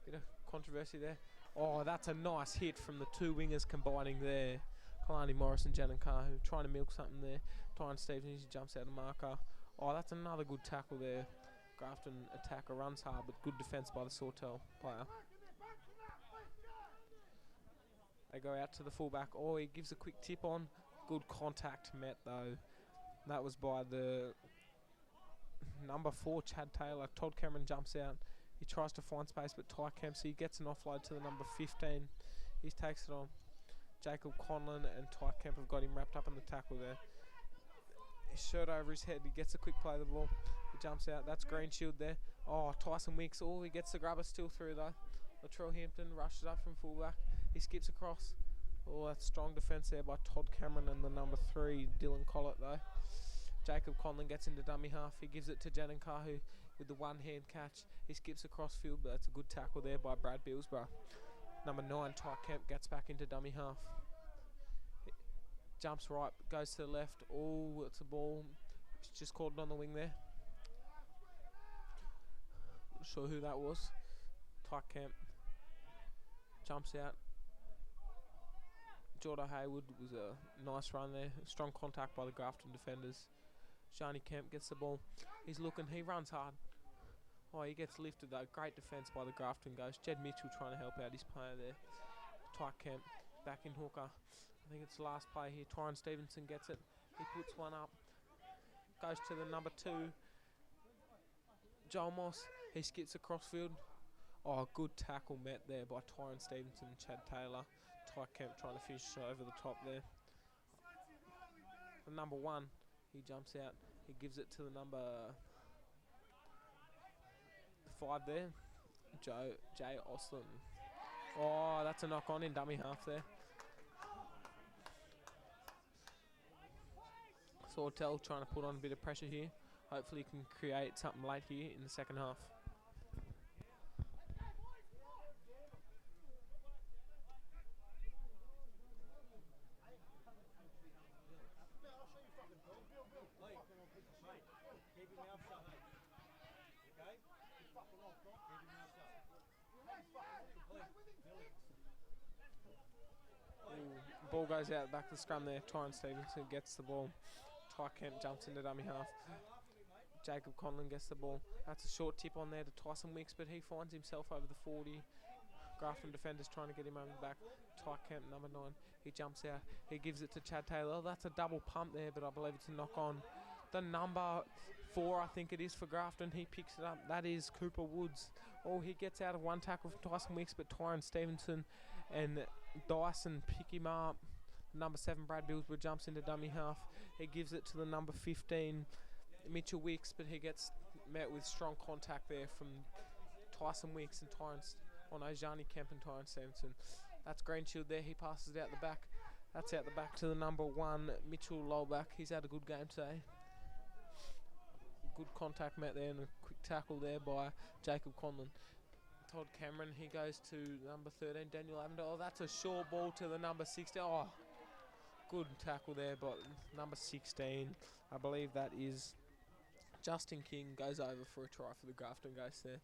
bit of controversy there. Oh, that's a nice hit from the 2 wingers combining there. Kalani Morris and Janan Kahu trying to milk something there. Tyron Stevens, he jumps out of the marker. Oh, that's another good tackle there. Grafton attacker runs hard, but good defence by the Sawtell player. They go out to the fullback. Oh, he gives a quick tip on. Good contact met though. That was by the number 4, Chad Taylor. Todd Cameron jumps out. He tries to find space, but Ty Kempsey gets an offload to the number 15. He takes it on. Jacob Conlon and Ty Kemp have got him wrapped up in the tackle there. His shirt over his head. He gets a quick play of the ball. He jumps out. That's Greenshield there. Oh, Tyson Wicks. Oh, he gets the grubber still through though. Latrell Hampton rushes up from fullback. He skips across. Oh, that's strong defence there by Todd Cameron and the number 3, Dylan Collett though. Jacob Conlon gets into dummy half. He gives it to Janan Kahu with the one-hand catch. He skips across field, but that's a good tackle there by Brad Billsborough. Number 9, Ty Kemp gets back into dummy half. He jumps right, goes to the left. Oh, it's a ball. It's just caught on the wing there. Not sure who that was. Ty Kemp jumps out. Jordan Haywood was a nice run there. Strong contact by the Grafton defenders. Shani Kemp gets the ball. He's looking. He runs hard. Oh, he gets lifted though. Great defence by the Grafton guys. Jed Mitchell trying to help out his player there. Ty Kemp back in hooker. I think it's the last play here. Tyron Stevenson gets it. He puts one up. Goes to the number 2. Joel Moss. He skips across field. Oh, good tackle met there by Tyron Stevenson and Chad Taylor. Ty Kemp trying to finish over the top there. The number 1, he jumps out. He gives it to the number 5 there, Jay Oslin. Oh, that's a knock on in dummy half there. Sawtell trying to put on a bit of pressure here. Hopefully he can create something late here in the second half. Ball goes out back to the scrum there. Tyron Stevenson gets the ball. Ty Kemp jumps into dummy half. Jacob Conlon gets the ball. That's a short tip on there to Tyson Wicks, but he finds himself over the 40. Grafton defenders trying to get him over the back. Ty Kemp, number 9. He jumps out. He gives it to Chad Taylor. That's a double pump there, but I believe it's a knock on. The number 4, I think it is, for Grafton. He picks it up. That is Cooper Woods. Oh, he gets out of one tackle from Tyson Wicks, but Tyron Stevenson and Dyson pick him up. Number 7, Brad Billsborough, jumps into dummy half. He gives it to the number 15, Mitchell Wicks, but he gets met with strong contact there from Tyson Wicks and Jani Kemp and Tyron Stevenson. That's Greenshield there. He passes it out the back. That's out the back to the number 1, Mitchell Lowback. He's had a good game today. Good contact met there and a quick tackle there by Jacob Conlon. Todd Cameron, he goes to number 13, Daniel Lavender. Oh, that's a short ball to the number 16. Oh, good tackle there, but number 16, I believe that is Justin King, goes over for a try for the Grafton Ghosts there.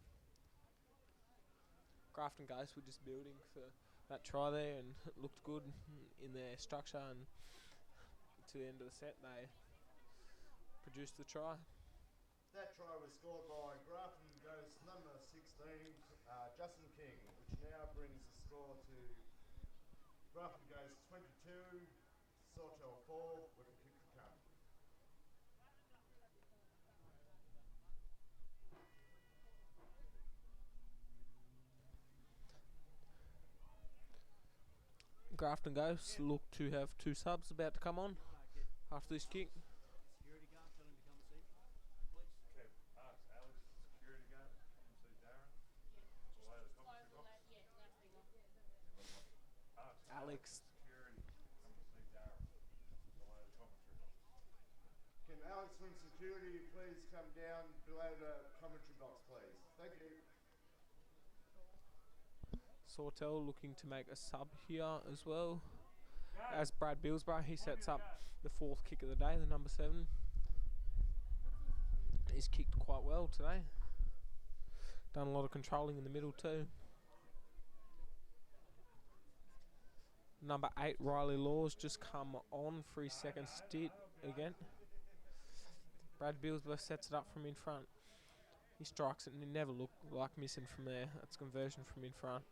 Grafton Ghosts were just building for that try there, and it looked good in their structure, and to the end of the set they produced the try. That try was scored by Grafton Ghosts number 16, Justin King, which now brings the score to Grafton Ghosts 22, Sawtelle 4 with a kick to come. Grafton Ghosts look to have 2 subs about to come on after this kick. Alex. Can Alex from security please come down below the commentary box, please? Thank you. Sawtell looking to make a sub here as well. As Brad Billsborough, he sets up the 4th kick of the day, the number 7. He's kicked quite well today. Done a lot of controlling in the middle too. Number 8, Riley Laws, just come on for his 2nd stint again. Brad Billsborough sets it up from in front. He strikes it and he never looked like missing from there. That's conversion from in front.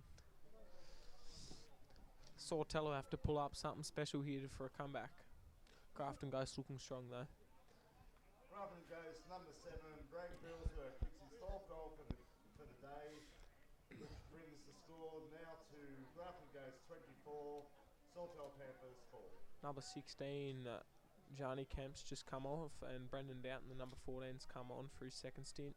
Sawtelle will have to pull up something special here for a comeback. Grafton Ghosts looking strong though. Grafton Ghosts number 7, Brad Billsborough kicks his 4th goal for the day, which brings the score now to Grafton Ghosts 24, Sawtelle Panthers 4. Number 16, Jani Kemp's just come off, and Brendan Doughton, the number 14's come on for his 2nd stint.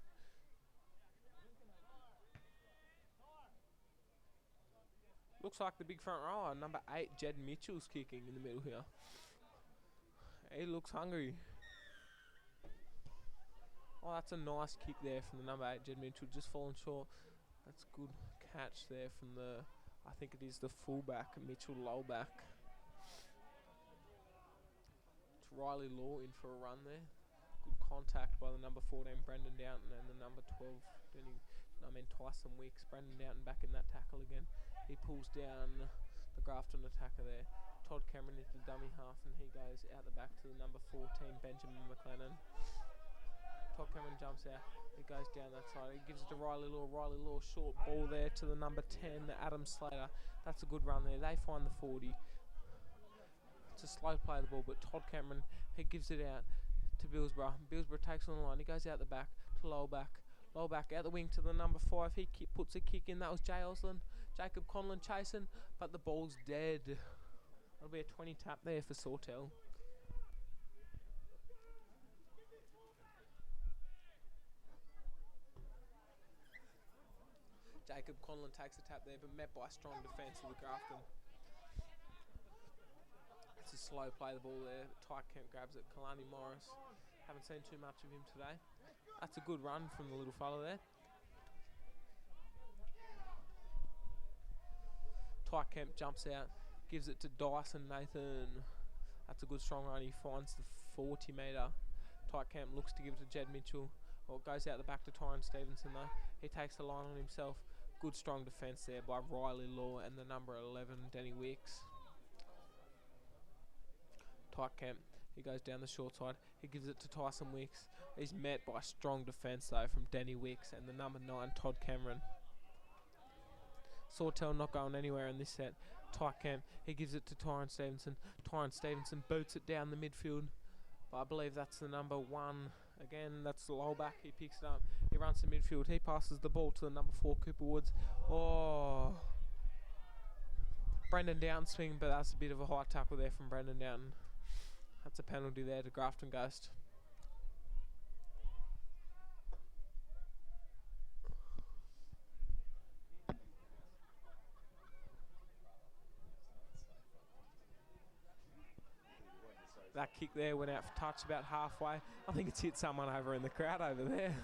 Looks like the big front rower, number 8, Jed Mitchell's kicking in the middle here. He looks hungry. Oh, that's a nice kick there from the number 8, Jed Mitchell, just falling short. That's a good catch there from the, I think it is the fullback, Mitchell Lowback. It's Riley Law in for a run there. Good contact by the number 14, Brendan Doughton, and the number 12, Tyson Wicks. Brendan Doughton back in that tackle again. He pulls down the Grafton attacker there. Todd Cameron into the dummy half, and he goes out the back to the number 14, Benjamin McLennan. Todd Cameron jumps out. He goes down that side. He gives it to Riley Law. Riley Law, short ball there to the number 10, Adam Slater. That's a good run there. They find the 40. It's a slow play of the ball, but Todd Cameron, he gives it out to Billsborough. Billsborough takes on the line. He goes out the back to Lowback. Lowback out the wing to the number 5. He puts a kick in. That was Jay Osland. Jacob Conlon chasing, but the ball's dead. That'll be a 20 tap there for Sawtelle. Jacob Conlon takes a tap there, but met by a strong defence of the Grafton. It's a slow play the ball there. Ty Kemp grabs it. Kalani Morris. Haven't seen too much of him today. That's a good run from the little fella there. Ty Kemp jumps out, gives it to Dyson Nathan. That's a good strong run. He finds the 40 metre. Ty Kemp looks to give it to Jed Mitchell. Well, it goes out the back to Tyron Stevenson though. He takes the line on himself. Good strong defence there by Riley Law and the number 11, Denny Wicks. Tight Kemp, he goes down the short side. He gives it to Tyson Wicks. He's met by strong defence though from Denny Wicks and the number 9, Todd Cameron. Sawtell not going anywhere in this set. Tight Kemp, he gives it to Tyron Stevenson. Tyron Stevenson boots it down the midfield. But I believe that's the number 1. Again, that's the low back. He picks it up. He runs to midfield. He passes the ball to the number 4, Cooper Woods. Oh. Brendan Down swing, but that's a bit of a high tackle there from Brendan Down. That's a penalty there to Grafton Ghost. That kick there went out for touch about halfway. I think it's hit someone over in the crowd over there.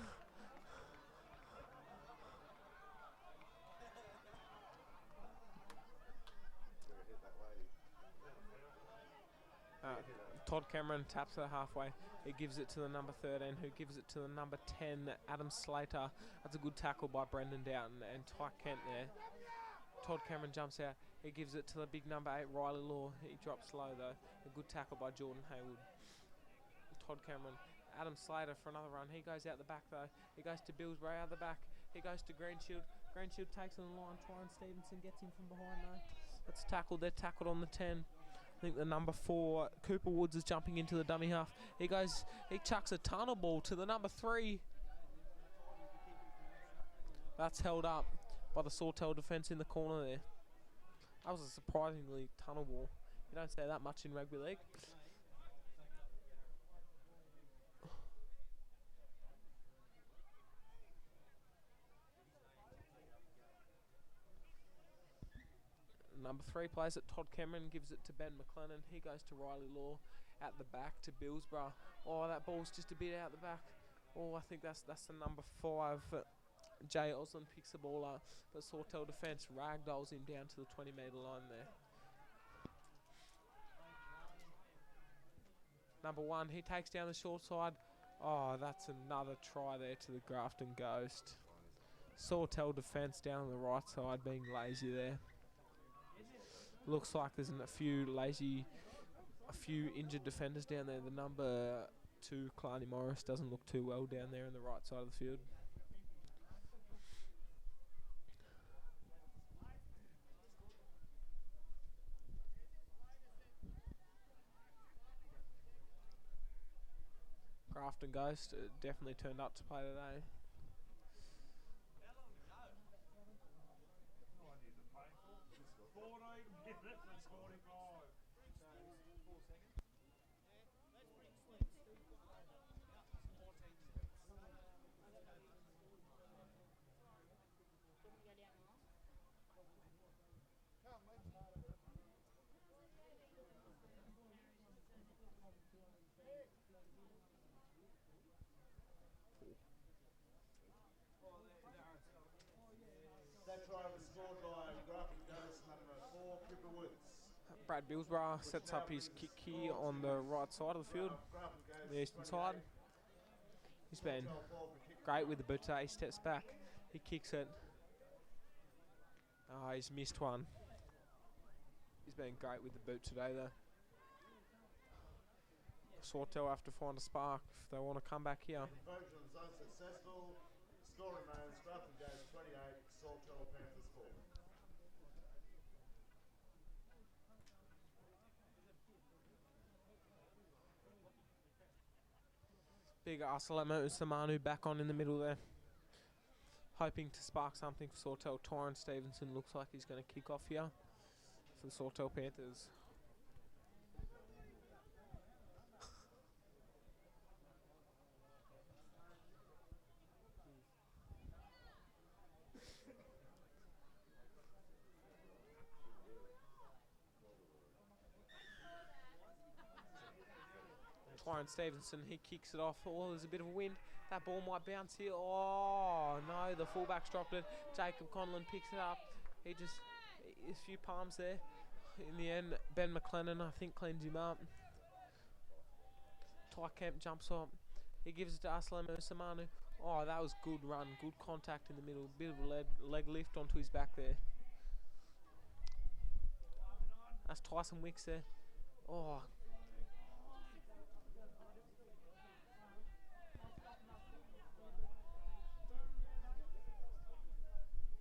Todd Cameron taps it halfway. He gives it to the number 13, who gives it to the number 10, Adam Slater. That's a good tackle by Brendan Doughton and Tyke Kent there. Todd Cameron jumps out. He gives it to the big number 8, Riley Law. He drops low though. A good tackle by Jordan Haywood. Todd Cameron. Adam Slater for another run. He goes out the back though. He goes to Billsbury out the back. He goes to Greenshield. Greenshield takes on the line. Tyron Stevenson gets him from behind though. That's tackled. They're tackled on the 10. I think the number 4, Cooper Woods, is jumping into the dummy half. He chucks a tunnel ball to the number 3. That's held up by the Sawtelle defence in the corner there. That was a surprisingly tunnel ball. You don't say that much in rugby league. Number 3 plays it. Todd Cameron gives it to Ben McLennan. He goes to Riley Law at the back to Billsborough. Oh, that ball's just a bit out the back. Oh, I think that's the number 5. Jay Osland picks the ball up, but Sawtell defence ragdolls him down to the 20-metre line there. Number 1, he takes down the short side. Oh, that's another try there to the Grafton Ghost. Sawtell defence down the right side being lazy there. Looks like there's a few injured defenders down there. The number 2, Clarny Morris, doesn't look too well down there on the right side of the field. Grafton Ghost definitely turned up to play today. That try was scored by Grafton Ghost number 4, Cooper Woods. Brad Billsborough sets up his kick here on the right side of the field, the eastern side. He's been great with the boot today. He steps back, he kicks it. Oh, he's missed one. He's been great with the boot today though. Sawtell have to find a spark if they want to come back here. Conversions unsuccessful. Score remains Grafton Ghost 28, Sawtell Panthers 4. Big Arsalamo Samanu back on in the middle there. Hoping to spark something for Sawtell. Tyron Stevenson looks like he's going to kick off here for the Sawtell Panthers. Tyron Stevenson, he kicks it off. Oh, there's a bit of a wind. That ball might bounce here. Oh, no, the fullback's dropped it. Jacob Conlon picks it up. A few palms there. In the end, Ben McLennan, I think, cleans him up. Ty Kemp jumps up. He gives it to Aslamo Samanu. Oh, that was good run. Good contact in the middle. Bit of a leg lift onto his back there. That's Tyson Wicks there. Oh.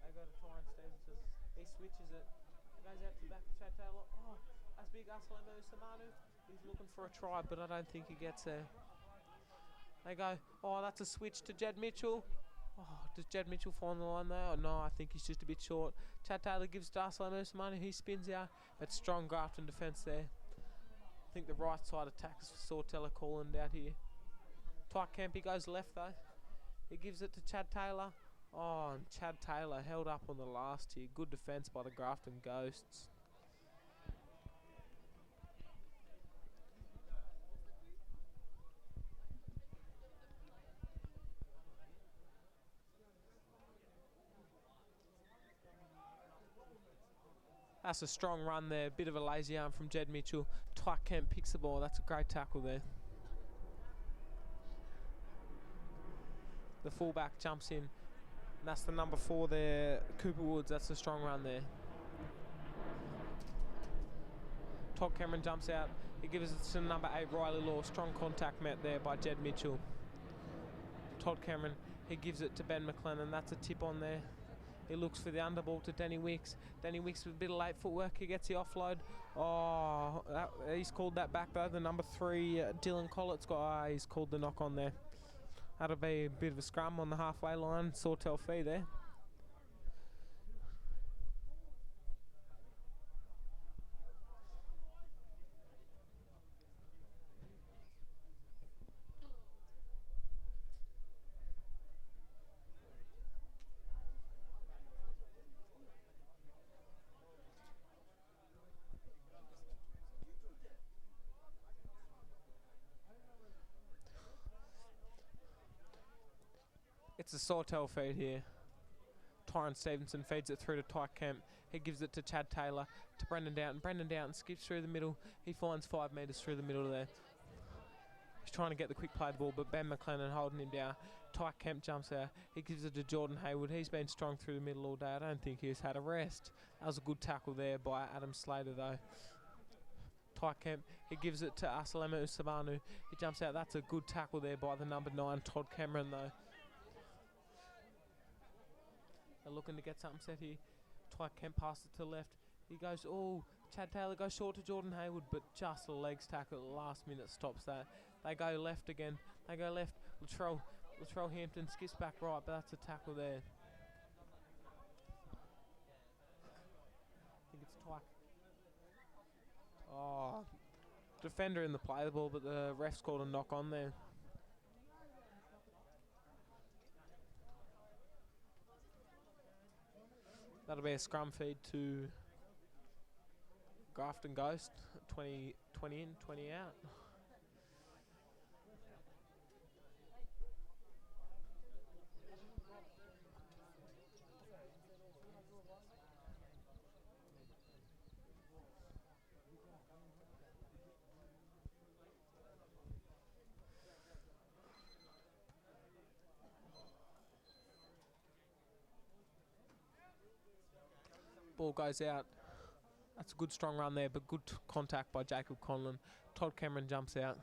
They go to Tyron Stevenson. He switches it. Goes out to the back to Chad Taylor. Oh, that's big Aslamo Samanu. He's looking for a try, but I don't think he gets there. They go, oh, that's a switch to Jed Mitchell. Oh, does Jed Mitchell find the line there? Oh, no, I think he's just a bit short. Chad Taylor gives to Aslamo Samanu. He spins out, but strong Grafton defence there. I think the right side attacks for Sawtelle calling down here. Tyke Kemp, he goes left though. He gives it to Chad Taylor. Oh, and Chad Taylor held up on the last here. Good defence by the Grafton Ghosts. That's a strong run there. Bit of a lazy arm from Jed Mitchell. Tyke Kemp picks the ball. That's a great tackle there. The fullback jumps in. And that's the number 4 there, Cooper Woods. That's a strong run there. Todd Cameron jumps out. He gives it to number 8, Riley Law. Strong contact met there by Jed Mitchell. Todd Cameron, he gives it to Ben McLennan. That's a tip on there. He looks for the underball to Danny Wicks. Danny Wicks with a bit of late footwork. He gets the offload. Oh, he's called that back though. The number 3, Dylan Collett's guy, he's called the knock on there. That'll be a bit of a scrum on the halfway line. Sawtell fee there. It's a Sawtell feed here. Tyron Stevenson feeds it through to Tyke Kemp. He gives it to Chad Taylor, to Brendan Downton. Brendan Downton skips through the middle. He finds 5 metres through the middle there. He's trying to get the quick play the ball, but Ben McLennan holding him down. Tyke Kemp jumps out. He gives it to Jordan Hayward. He's been strong through the middle all day. I don't think he's had a rest. That was a good tackle there by Adam Slater though. Tyke Kemp, he gives it to Asalema Usabanu. He jumps out. That's a good tackle there by the number 9, Todd Cameron though. They're looking to get something set here. Tyke Kemp passes it to the left. He goes, oh, Chad Taylor goes short to Jordan Hayward, but just a legs tackle at the last minute stops that. They go left again. They go left. Latrell Hampton skips back right, but that's a tackle there. I think it's Tyke. Oh, defender in the play the ball, but the ref's called a knock on there. That'll be a scrum feed to Grafton Ghost. 20 in, 20 out. Ball goes out. That's a good strong run there, but good contact by Jacob Conlon. Todd Cameron jumps out.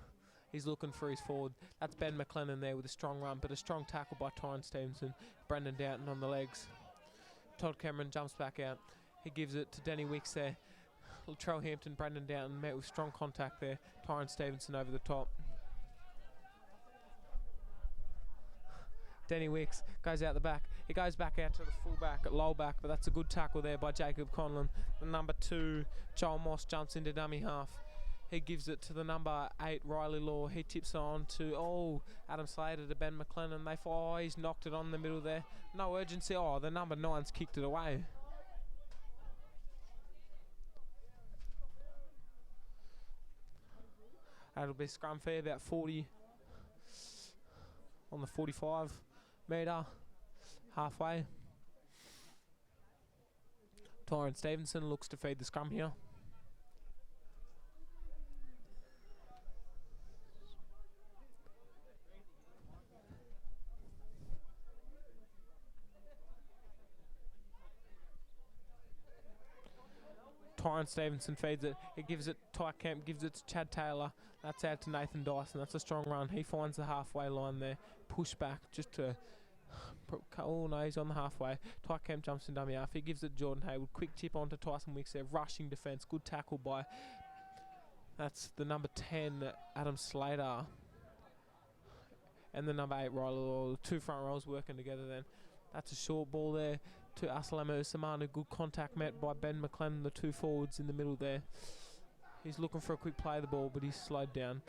He's looking for his forward. That's Ben McLennan there with a strong run, but a strong tackle by Tyron Stevenson. Brendan Downton on the legs. Todd Cameron jumps back out. He gives it to Danny Wicks there. Latrell Hampton, Brendan Downton met with strong contact there. Tyron Stevenson over the top. Danny Wicks goes out the back. He goes back out to the fullback at low back, but that's a good tackle there by Jacob Conlon. The number 2, Joel Moss, jumps into dummy half. He gives it to the number 8, Riley Law. He tips it on to, Adam Slater to Ben McLennan. He's knocked it on the middle there. No urgency. The number 9's kicked it away. That'll be scrum fair about 40 on the 45 metre, halfway. Tyron Stevenson looks to feed the scrum here. Tyron Stevenson feeds it. He gives it, Ty Kemp gives it to Chad Taylor. That's out to Nathan Dyson. That's a strong run. He finds the halfway line there. Push back just to... Oh no, he's on the halfway. Ty Kemp jumps in dummy half. He gives it to Jordan Hayward. Quick tip onto Tyson Wicks there. Rushing defence. Good tackle by... That's the number 10, Adam Slater. And the number 8, Riley Law. Two front rows working together then. That's a short ball there to Asalamo Samana. Good contact met by Ben McLennan, the two forwards in the middle there. He's looking for a quick play of the ball, but he's slowed down.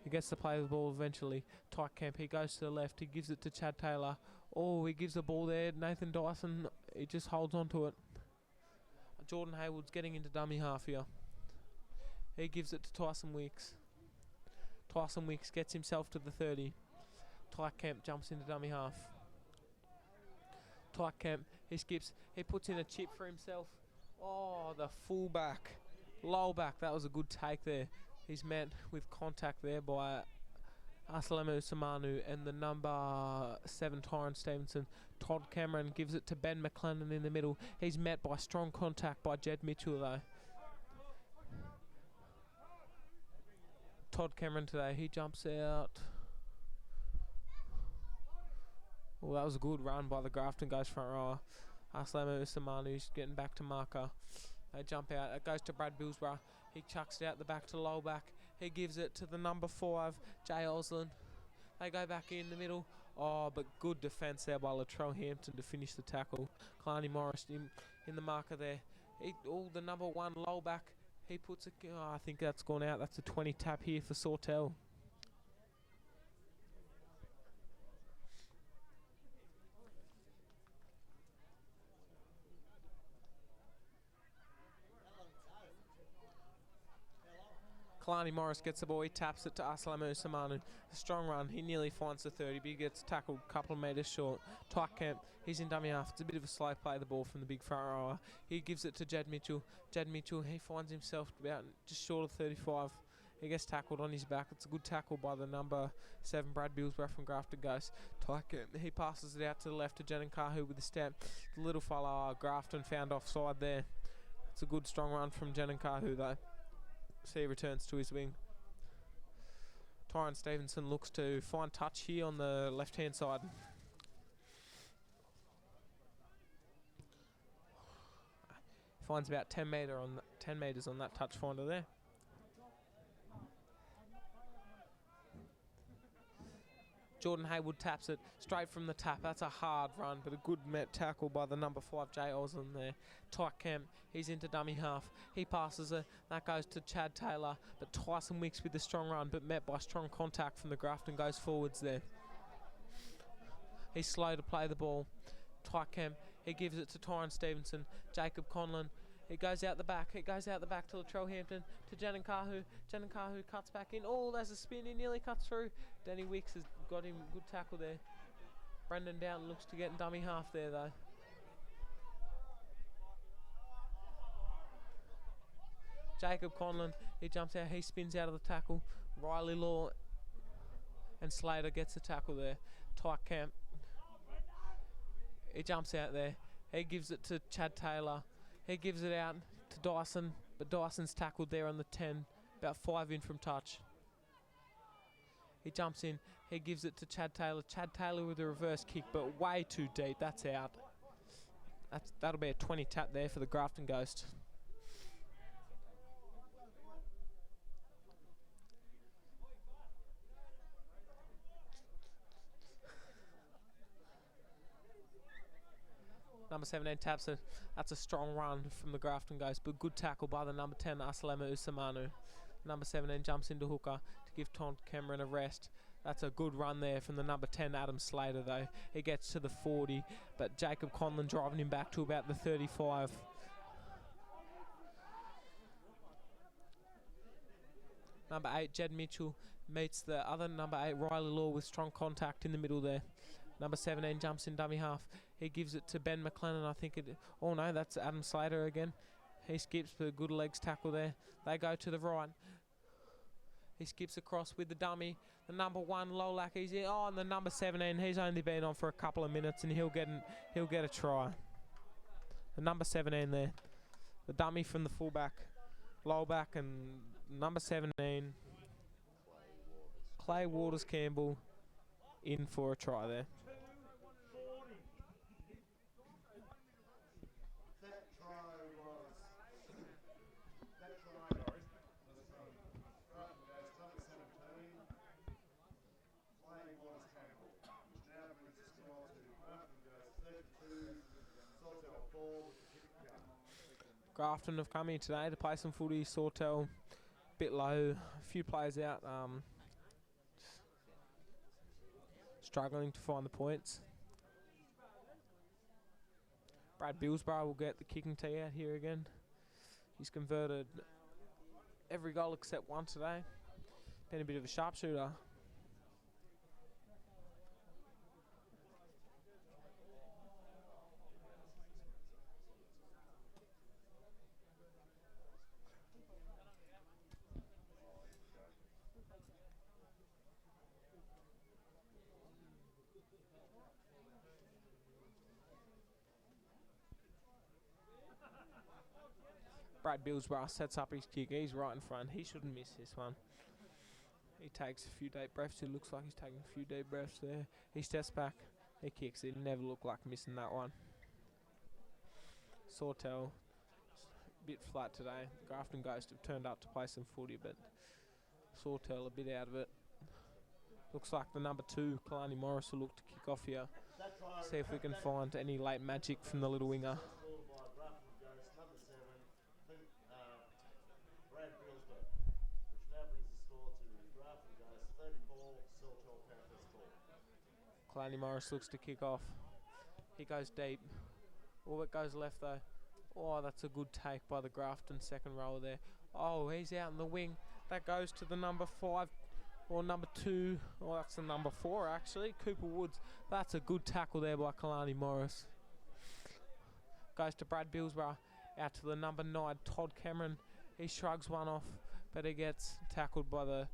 He gets to play the ball eventually. Tyke Kemp, he goes to the left. He gives it to Chad Taylor. Oh, he gives the ball there. Nathan Dyson, he just holds on to it. Jordan Hayward's getting into dummy half here. He gives it to Tyson Wicks. Tyson Wicks gets himself to the 30. Tyke Kemp jumps into dummy half. Tyke Kemp, he skips, he puts in a chip for himself. Oh, the fullback, low back, that was a good take there. He's met with contact there by Asalemu Samanu and the number 7 Tyron Stevenson. Todd Cameron gives it to Ben McLennan in the middle. He's met by strong contact by Jed Mitchell though. Todd Cameron today, he jumps out. Well, that was a good run by the Grafton Ghost front rower. Aslamo Samanu's getting back to marker. They jump out. It goes to Brad Billsborough. He chucks it out the back to low back. He gives it to the number 5, Jay Osland. They go back in the middle. Oh, but good defence there by Latrell Hampton to finish the tackle. Kalani Morris in the marker there. The number 1 low back. He puts it. Oh, I think that's gone out. That's a 20 tap here for Sawtelle. Kalani Morris gets the ball, he taps it to Aslamu Samanu. A strong run, he nearly finds the 30, but he gets tackled a couple of metres short. Tyke Kemp, he's in dummy half. It's a bit of a slow play, the ball from the big front rower. He gives it to Jed Mitchell. Jed Mitchell, he finds himself about just short of 35. He gets tackled on his back. It's a good tackle by the number 7, Brad Billsborough from Grafton Ghost. Tyke Kemp, he passes it out to the left to Jaden Kahu with the stamp. The little fella, Grafton found offside there. It's a good strong run from Jaden Kahu though. See, he returns to his wing. Tyron Stevenson looks to find touch here on the left-hand side. Finds about 10 metres on that touch finder there. Jordan Hayward taps it straight from the tap. That's a hard run, but a good met tackle by the number 5, Jay Osland there. Tyke Kemp, he's into dummy half. He passes it. That goes to Chad Taylor, but Tyson Wicks with the strong run, but met by strong contact from the Grafton goes forwards there. He's slow to play the ball. Tyke Kemp, he gives it to Tyron Stevenson. Jacob Conlon, it goes out the back. It goes out the back to Latrell Hampton, to Jaden Kahu. Jaden Kahu cuts back in. Oh, there's a spin. He nearly cuts through. Danny Wicks has got him. Good tackle there. Brendan Down looks to get in dummy half there, though. Jacob Conlon, he jumps out. He spins out of the tackle. Riley Law and Slater gets the tackle there. Tyke Kemp, he jumps out there. He gives it to Chad Taylor. He gives it out to Dyson, but Dyson's tackled there on the 10, about 5 in from touch. He jumps in, he gives it to Chad Taylor. Chad Taylor with a reverse kick, but way too deep. That's out. That'll be a 20 tap there for the Grafton Ghost. Number 17 taps it. That's a strong run from the Grafton Ghost, but good tackle by the number 10, Asalema Usamanu. Number 17 jumps into hooker to give Todd Cameron a rest. That's a good run there from the number 10, Adam Slater, though. He gets to the 40, but Jacob Conlon driving him back to about the 35. Number 8, Jed Mitchell, meets the other number 8, Riley Law, with strong contact in the middle there. Number 17 jumps in dummy half. He gives it to Ben McLennan, I think it... Oh no, that's Adam Slater again. He skips, but a good legs tackle there. They go to the right. He skips across with the dummy. The number 1, Lolak, he's in. Oh, and the number 17, he's only been on for a couple of minutes, and he'll get a try. The number 17 there. the dummy from the fullback, low back, and number 17, Clay Waters Campbell, in for a try there. That try was from Grafton goes number 17, Clay Waters Campbell, which now brings the score to Grafton goes 32, Sawtelle 4 with the kick count. Grafton have come here today to play some footy. Sawtell, bit low, a few players out, struggling to find the points. Brad Billsborough will get the kicking tee out here again. He's converted every goal except one today. Been a bit of a sharpshooter. Brad Billsborough sets up his kick. He's right in front. He shouldn't miss this one. He takes a few deep breaths. It looks like he's taking a few deep breaths there. He steps back. He kicks. It never looked like missing that one. Sawtell, a bit flat today. The Grafton Ghost have turned up to play some footy, but Sawtell a bit out of it. Looks like the number 2, Kalani Morris, will look to kick off here. See if we can find any late magic from the little winger. Brad Billsborough, which now brings the score to Grafton goes 34, Sawtelle Panthers 4. Kalani Morris looks to kick off. He goes deep. Oh, it goes left though. Oh, that's a good take by the Grafton second rower there. Oh, he's out in the wing. That goes to the number 5 or number 2. Oh, that's the number 4 actually. Cooper Woods. That's a good tackle there by Kalani Morris. Goes to Brad Billsborough. Out to the number 9, Todd Cameron. He shrugs one off, but he gets tackled by the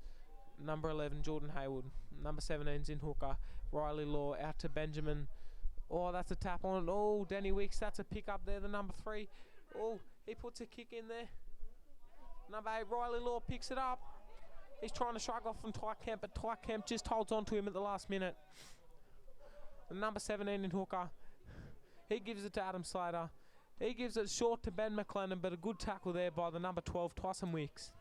number 11, Jordan Haywood. Number 17's in hooker. Riley Law out to Benjamin. Oh, that's a tap on it. Oh, Danny Wicks, that's a pick up there, the number 3. Oh, he puts a kick in there. Number 8, Riley Law picks it up. He's trying to shrug off from Ty Kemp, but Ty Kemp just holds on to him at the last minute. The number 17 in hooker. He gives it to Adam Slater. He gives it short to Ben McLennan, but a good tackle there by the number 12, Tyson Wicks.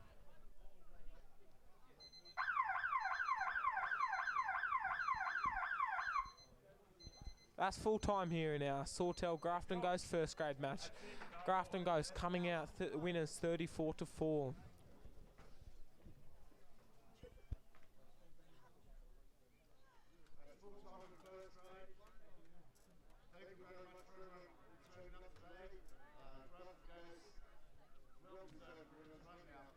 That's full time here in our Sawtell Grafton Ghost first grade match. Grafton Ghost coming out winners 34-4. Thank you very much for turning up today. Grafton goes well deserved winners, running out